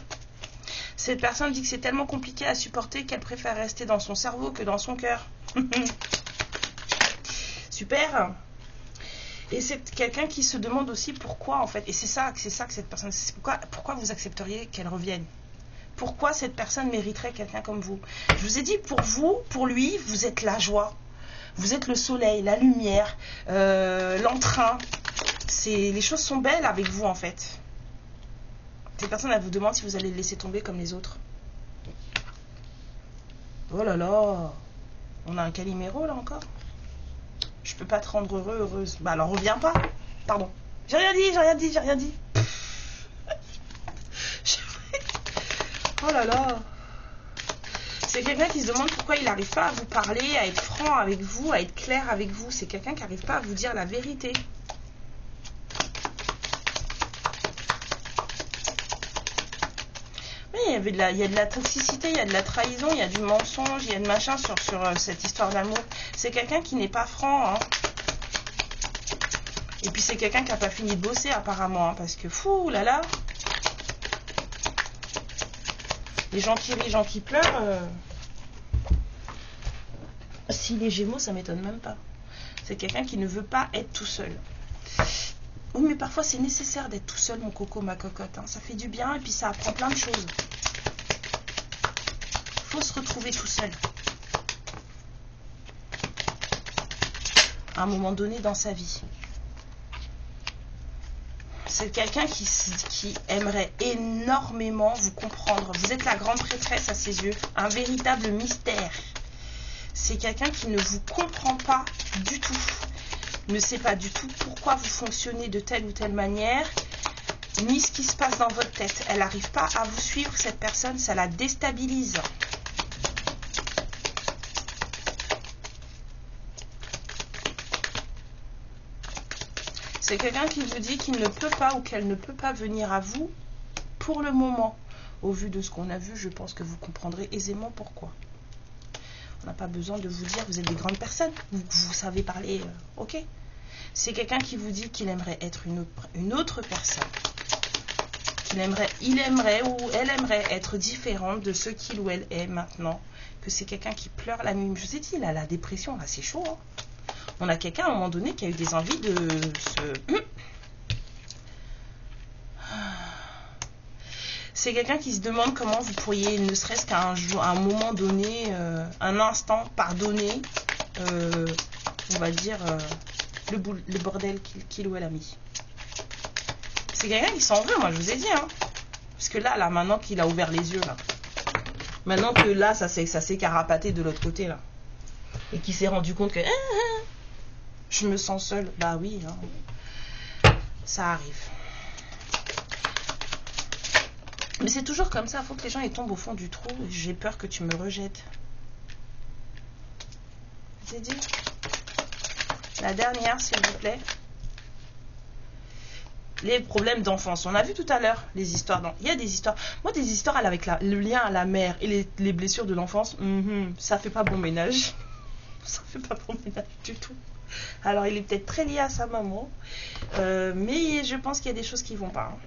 Cette personne dit que c'est tellement compliqué à supporter qu'elle préfère rester dans son cerveau que dans son cœur. Super. Et c'est quelqu'un qui se demande aussi pourquoi en fait, et c'est ça que cette personne, c'est pourquoi vous accepteriez qu'elle revienne. Pourquoi cette personne mériterait quelqu'un comme vous? Je vous ai dit, pour vous, pour lui, vous êtes la joie. Vous êtes le soleil, la lumière, l'entrain. Les choses sont belles avec vous, en fait. Cette personne, elle vous demande si vous allez le laisser tomber comme les autres. Oh là là. On a un Calimero, là, encore? Je peux pas te rendre heureux, heureuse. Bah alors, reviens pas. Pardon. J'ai rien dit. Oh là là. C'est quelqu'un qui se demande pourquoi il n'arrive pas à vous parler, à être franc avec vous, à être clair avec vous. C'est quelqu'un qui n'arrive pas à vous dire la vérité. Oui, il y a de la toxicité, il y a de la trahison, il y a du mensonge, il y a de machin sur cette histoire d'amour. C'est quelqu'un qui n'est pas franc. Hein. Et puis c'est quelqu'un qui n'a pas fini de bosser apparemment, hein, parce que fou là là. Les gens qui rient, les gens qui pleurent. Si les Gémeaux, ça m'étonne même pas. C'est quelqu'un qui ne veut pas être tout seul. Oui, mais parfois c'est nécessaire d'être tout seul, mon coco, ma cocotte. Hein. Ça fait du bien et puis ça apprend plein de choses. Il faut se retrouver tout seul. À un moment donné dans sa vie. C'est quelqu'un qui aimerait énormément vous comprendre. Vous êtes la grande prêtresse à ses yeux. Un véritable mystère. C'est quelqu'un qui ne vous comprend pas du tout. Ne sait pas du tout pourquoi vous fonctionnez de telle ou telle manière, ni ce qui se passe dans votre tête. Elle n'arrive pas à vous suivre, cette personne, ça la déstabilise. C'est quelqu'un qui vous dit qu'il ne peut pas ou qu'elle ne peut pas venir à vous pour le moment. Au vu de ce qu'on a vu, je pense que vous comprendrez aisément pourquoi. On n'a pas besoin de vous dire, vous êtes des grandes personnes, vous savez parler, ok. C'est quelqu'un qui vous dit qu'il aimerait être une autre personne. Il aimerait ou elle aimerait être différente de ce qu'il ou elle est maintenant. Que c'est quelqu'un qui pleure la nuit. Je vous ai dit, là, la dépression, là, c'est chaud. Hein. On a quelqu'un à un moment donné qui a eu des envies de se... C'est quelqu'un qui se demande comment vous pourriez, ne serait-ce qu'à un moment donné, un instant, pardonner, on va dire, le bordel qu'il ou elle a mis. C'est quelqu'un qui s'en veut, moi je vous ai dit. Hein. Parce que là, maintenant qu'il a ouvert les yeux, là. Maintenant que là, ça s'est carapaté de l'autre côté, là. Et qu'il s'est rendu compte que... je me sens seule. Bah oui, hein. Ça arrive. Mais c'est toujours comme ça, il faut que les gens ils tombent au fond du trou. J'ai peur que tu me rejettes. J'ai dit. La dernière, s'il vous plaît. Les problèmes d'enfance. On a vu tout à l'heure les histoires. Il y a des histoires. Moi, des histoires avec le lien à la mère et les blessures de l'enfance, ça fait pas bon ménage. Ça fait pas bon ménage du tout. Alors, il est peut-être très lié à sa maman. Mais je pense qu'il y a des choses qui vont pas. Hein.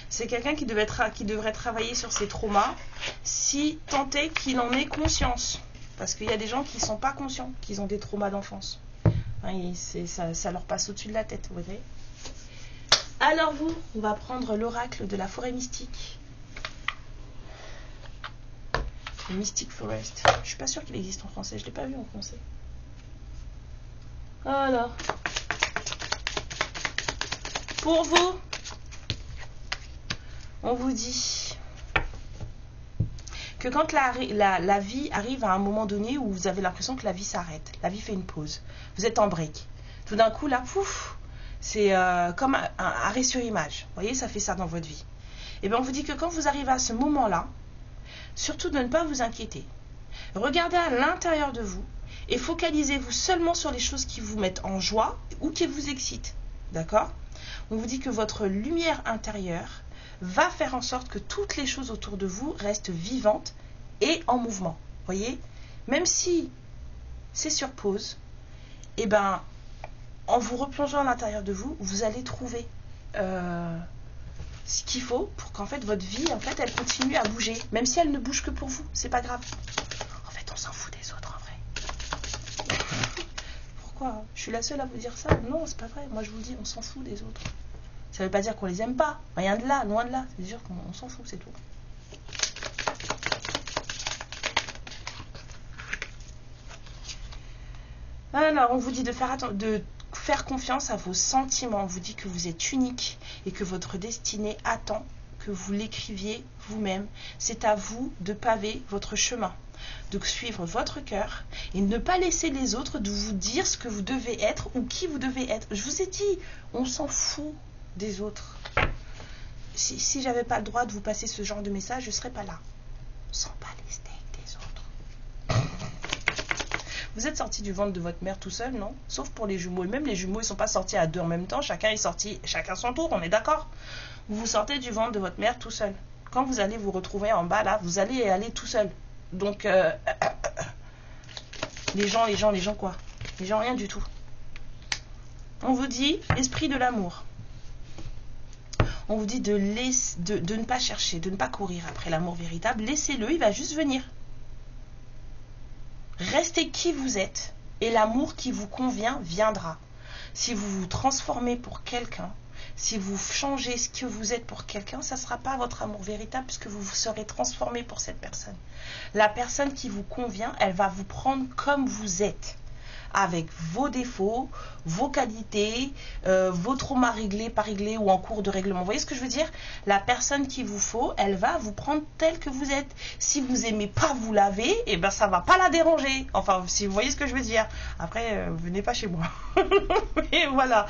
C'est quelqu'un qui devrait travailler sur ses traumas si tant est qu'il en ait conscience. Parce qu'il y a des gens qui ne sont pas conscients qu'ils ont des traumas d'enfance. Hein, ça leur passe au-dessus de la tête, vous voyez. Alors vous, on va prendre l'oracle de la forêt mystique. Le Mystic Forest. Je ne suis pas sûre qu'il existe en français, je ne l'ai pas vu en français. Alors. Pour vous, on vous dit que quand la vie arrive à un moment donné où vous avez l'impression que la vie s'arrête, la vie fait une pause, vous êtes en break. Tout d'un coup, là, pouf, c'est comme un arrêt sur image. Vous voyez, ça fait ça dans votre vie. Et bien, on vous dit que quand vous arrivez à ce moment-là, surtout de ne pas vous inquiéter. Regardez à l'intérieur de vous et focalisez-vous seulement sur les choses qui vous mettent en joie ou qui vous excitent. D'accord ? On vous dit que votre lumière intérieure va faire en sorte que toutes les choses autour de vous restent vivantes et en mouvement. Voyez, même si c'est sur pause, et ben, en vous replongeant à l'intérieur de vous, vous allez trouver ce qu'il faut pour qu'en fait votre vie, en fait, elle continue à bouger, même si elle ne bouge que pour vous. C'est pas grave. En fait, on s'en fout des autres, en vrai. Pourquoi ? Je suis la seule à vous dire ça ? Non, c'est pas vrai. Moi, je vous dis, on s'en fout des autres. Ça ne veut pas dire qu'on les aime pas. Rien de là, loin de là. C'est sûr qu'on s'en fout, c'est tout. Alors, on vous dit de faire confiance à vos sentiments. On vous dit que vous êtes unique et que votre destinée attend que vous l'écriviez vous-même. C'est à vous de paver votre chemin, de suivre votre cœur et ne pas laisser les autres de vous dire ce que vous devez être ou qui vous devez être. Je vous ai dit, on s'en fout des autres. Si j'avais pas le droit de vous passer ce genre de message, je serais pas là. On s'en bat les steaks des autres. Vous êtes sorti du ventre de votre mère tout seul, non? Sauf pour les jumeaux. Et même les jumeaux, ils sont pas sortis à deux en même temps. Chacun est sorti, chacun son tour, on est d'accord? Vous sortez du ventre de votre mère tout seul. Quand vous allez vous retrouver en bas, là, vous allez aller tout seul. Donc, les gens quoi? Les gens, rien du tout. On vous dit esprit de l'amour. On vous dit de ne pas chercher, de ne pas courir après l'amour véritable. Laissez-le, il va juste venir. Restez qui vous êtes et l'amour qui vous convient viendra. Si vous vous transformez pour quelqu'un, si vous changez ce que vous êtes pour quelqu'un, ça ne sera pas votre amour véritable puisque vous vous serez transformé pour cette personne. La personne qui vous convient, elle va vous prendre comme vous êtes. Avec vos défauts, vos qualités, vos traumas réglés, pas réglés ou en cours de règlement. Vous voyez ce que je veux dire? La personne qu'il vous faut, elle va vous prendre tel que vous êtes. Si vous n'aimez pas vous laver, eh ben ça va pas la déranger. Enfin, si vous voyez ce que je veux dire. Après, venez pas chez moi. Mais voilà,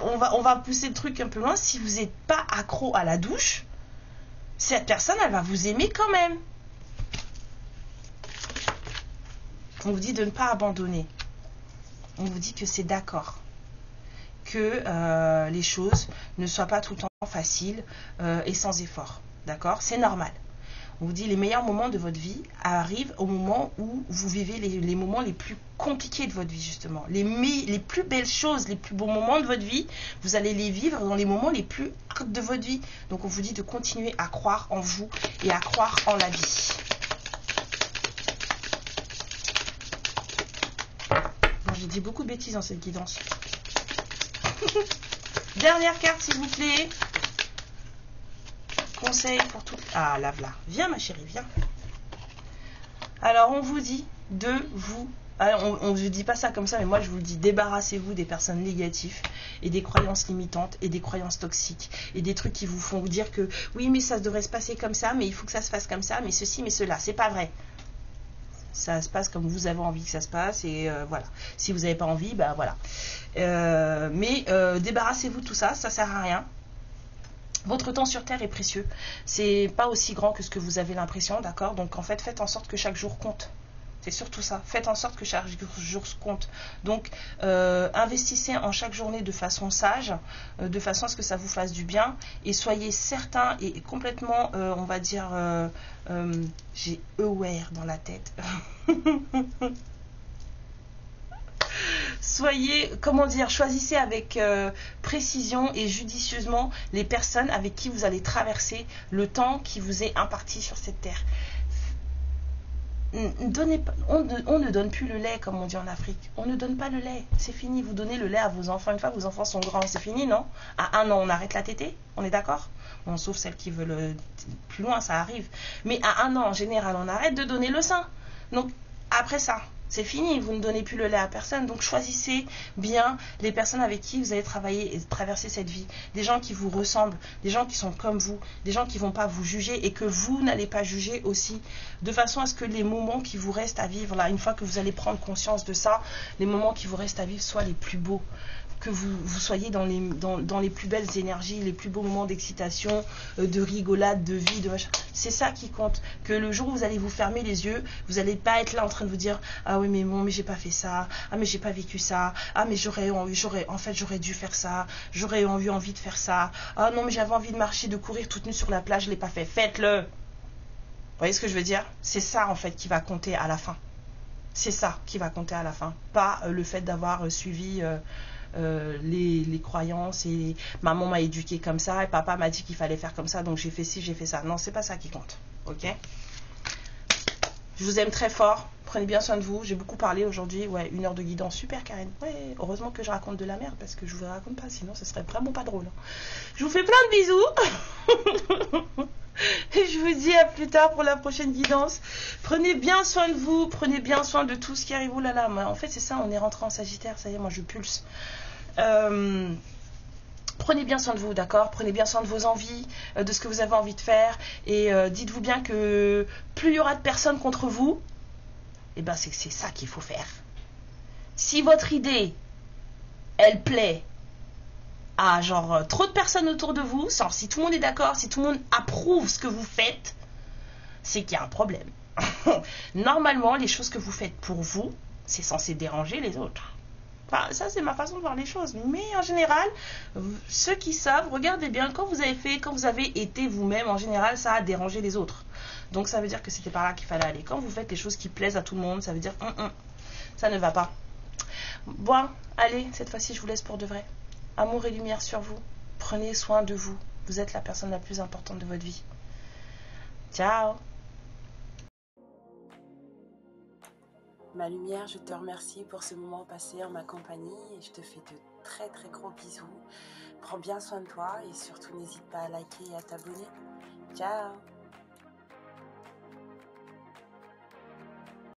on va pousser le truc un peu loin. Si vous n'êtes pas accro à la douche, cette personne, elle va vous aimer quand même. On vous dit de ne pas abandonner. On vous dit que c'est d'accord, que les choses ne soient pas tout le temps faciles et sans effort, d'accord? C'est normal. On vous dit les meilleurs moments de votre vie arrivent au moment où vous vivez les moments les plus compliqués de votre vie, justement. Les plus belles choses, les plus beaux moments de votre vie, vous allez les vivre dans les moments les plus hard de votre vie. Donc on vous dit de continuer à croire en vous et à croire en la vie. J'ai dit beaucoup de bêtises dans cette guidance. Dernière carte, s'il vous plaît. Conseil pour tout. Ah, lave-la. Viens, ma chérie, viens. Alors, on vous dit de vous... Alors, on ne vous dit pas ça comme ça, mais moi, je vous le dis. Débarrassez-vous des personnes négatives et des croyances limitantes et des croyances toxiques et des trucs qui vous font vous dire que oui, mais ça devrait se passer comme ça, mais il faut que ça se fasse comme ça, mais ceci, mais cela. C'est pas vrai. Ça se passe comme vous avez envie que ça se passe et voilà. Si vous n'avez pas envie, ben voilà. Mais débarrassez-vous de tout ça, ça sert à rien. Votre temps sur Terre est précieux. C'est pas aussi grand que ce que vous avez l'impression, d'accord? Donc en fait, faites en sorte que chaque jour compte. C'est surtout ça. Faites en sorte que chaque jour compte. Donc, investissez en chaque journée de façon sage, de façon à ce que ça vous fasse du bien. Et soyez certain et complètement, on va dire, j'ai aware dans la tête. Soyez, comment dire, choisissez avec précision et judicieusement les personnes avec qui vous allez traverser le temps qui vous est imparti sur cette terre. On ne donne plus le lait comme on dit en Afrique. On ne donne pas le lait, c'est fini. Vous donnez le lait à vos enfants une fois que vos enfants sont grands, c'est fini, non? À 1 an on arrête la tétée, on est d'accord? Bon, sauf celles qui veulent plus loin, ça arrive. Mais à 1 an en général on arrête de donner le sein. Donc après ça, c'est fini, vous ne donnez plus le lait à personne. Donc choisissez bien les personnes avec qui vous allez travailler et traverser cette vie. Des gens qui vous ressemblent, des gens qui sont comme vous, des gens qui ne vont pas vous juger et que vous n'allez pas juger aussi. De façon à ce que les moments qui vous restent à vivre, là, une fois que vous allez prendre conscience de ça, les moments qui vous restent à vivre soient les plus beaux. Que vous soyez dans les plus belles énergies, les plus beaux moments d'excitation, de rigolade, de vie, de machin. C'est ça qui compte. Que le jour où vous allez vous fermer les yeux, vous n'allez pas être là en train de vous dire ah oui mais bon mais j'ai pas fait ça, ah mais j'ai pas vécu ça, ah mais j'aurais dû faire ça, j'aurais eu envie de faire ça, ah non mais j'avais envie de marcher, de courir toute nue sur la plage, je l'ai pas fait. Faites-le. Vous voyez ce que je veux dire? C'est ça en fait qui va compter à la fin. C'est ça qui va compter à la fin. Pas le fait d'avoir suivi les croyances et maman m'a éduqué comme ça et papa m'a dit qu'il fallait faire comme ça donc j'ai fait ci, j'ai fait ça. Non, c'est pas ça qui compte. Ok? Je vous aime très fort. Prenez bien soin de vous. J'ai beaucoup parlé aujourd'hui. Ouais, 1 heure de guidance. Super, Karen. Ouais, heureusement que je raconte de la merde parce que je vous raconte pas. Sinon, ce serait vraiment pas drôle. Je vous fais plein de bisous. Et je vous dis à plus tard pour la prochaine guidance. Prenez bien soin de vous. Prenez bien soin de tout ce qui arrive. Oh là là. En fait, c'est ça. On est rentré en Sagittaire. Ça y est, moi, je pulse. Prenez bien soin de vous, d'accord? Prenez bien soin de vos envies, de ce que vous avez envie de faire. Et dites-vous bien que plus il y aura de personnes contre vous, et ben c'est ça qu'il faut faire. Si votre idée, elle plaît à genre trop de personnes autour de vous, si tout le monde est d'accord, si tout le monde approuve ce que vous faites, c'est qu'il y a un problème. Normalement, les choses que vous faites pour vous, c'est censé déranger les autres. Enfin, ça c'est ma façon de voir les choses. Mais en général, ceux qui savent, regardez bien, quand vous avez été vous-même, en général, ça a dérangé les autres. Donc ça veut dire que c'était par là qu'il fallait aller. Quand vous faites les choses qui plaisent à tout le monde, ça veut dire ça ne va pas. Bon, allez, cette fois-ci, je vous laisse pour de vrai. Amour et lumière sur vous. Prenez soin de vous. Vous êtes la personne la plus importante de votre vie. Ciao. Ma lumière, je te remercie pour ce moment passé en ma compagnie et je te fais de très très gros bisous. Prends bien soin de toi et surtout n'hésite pas à liker et à t'abonner. Ciao.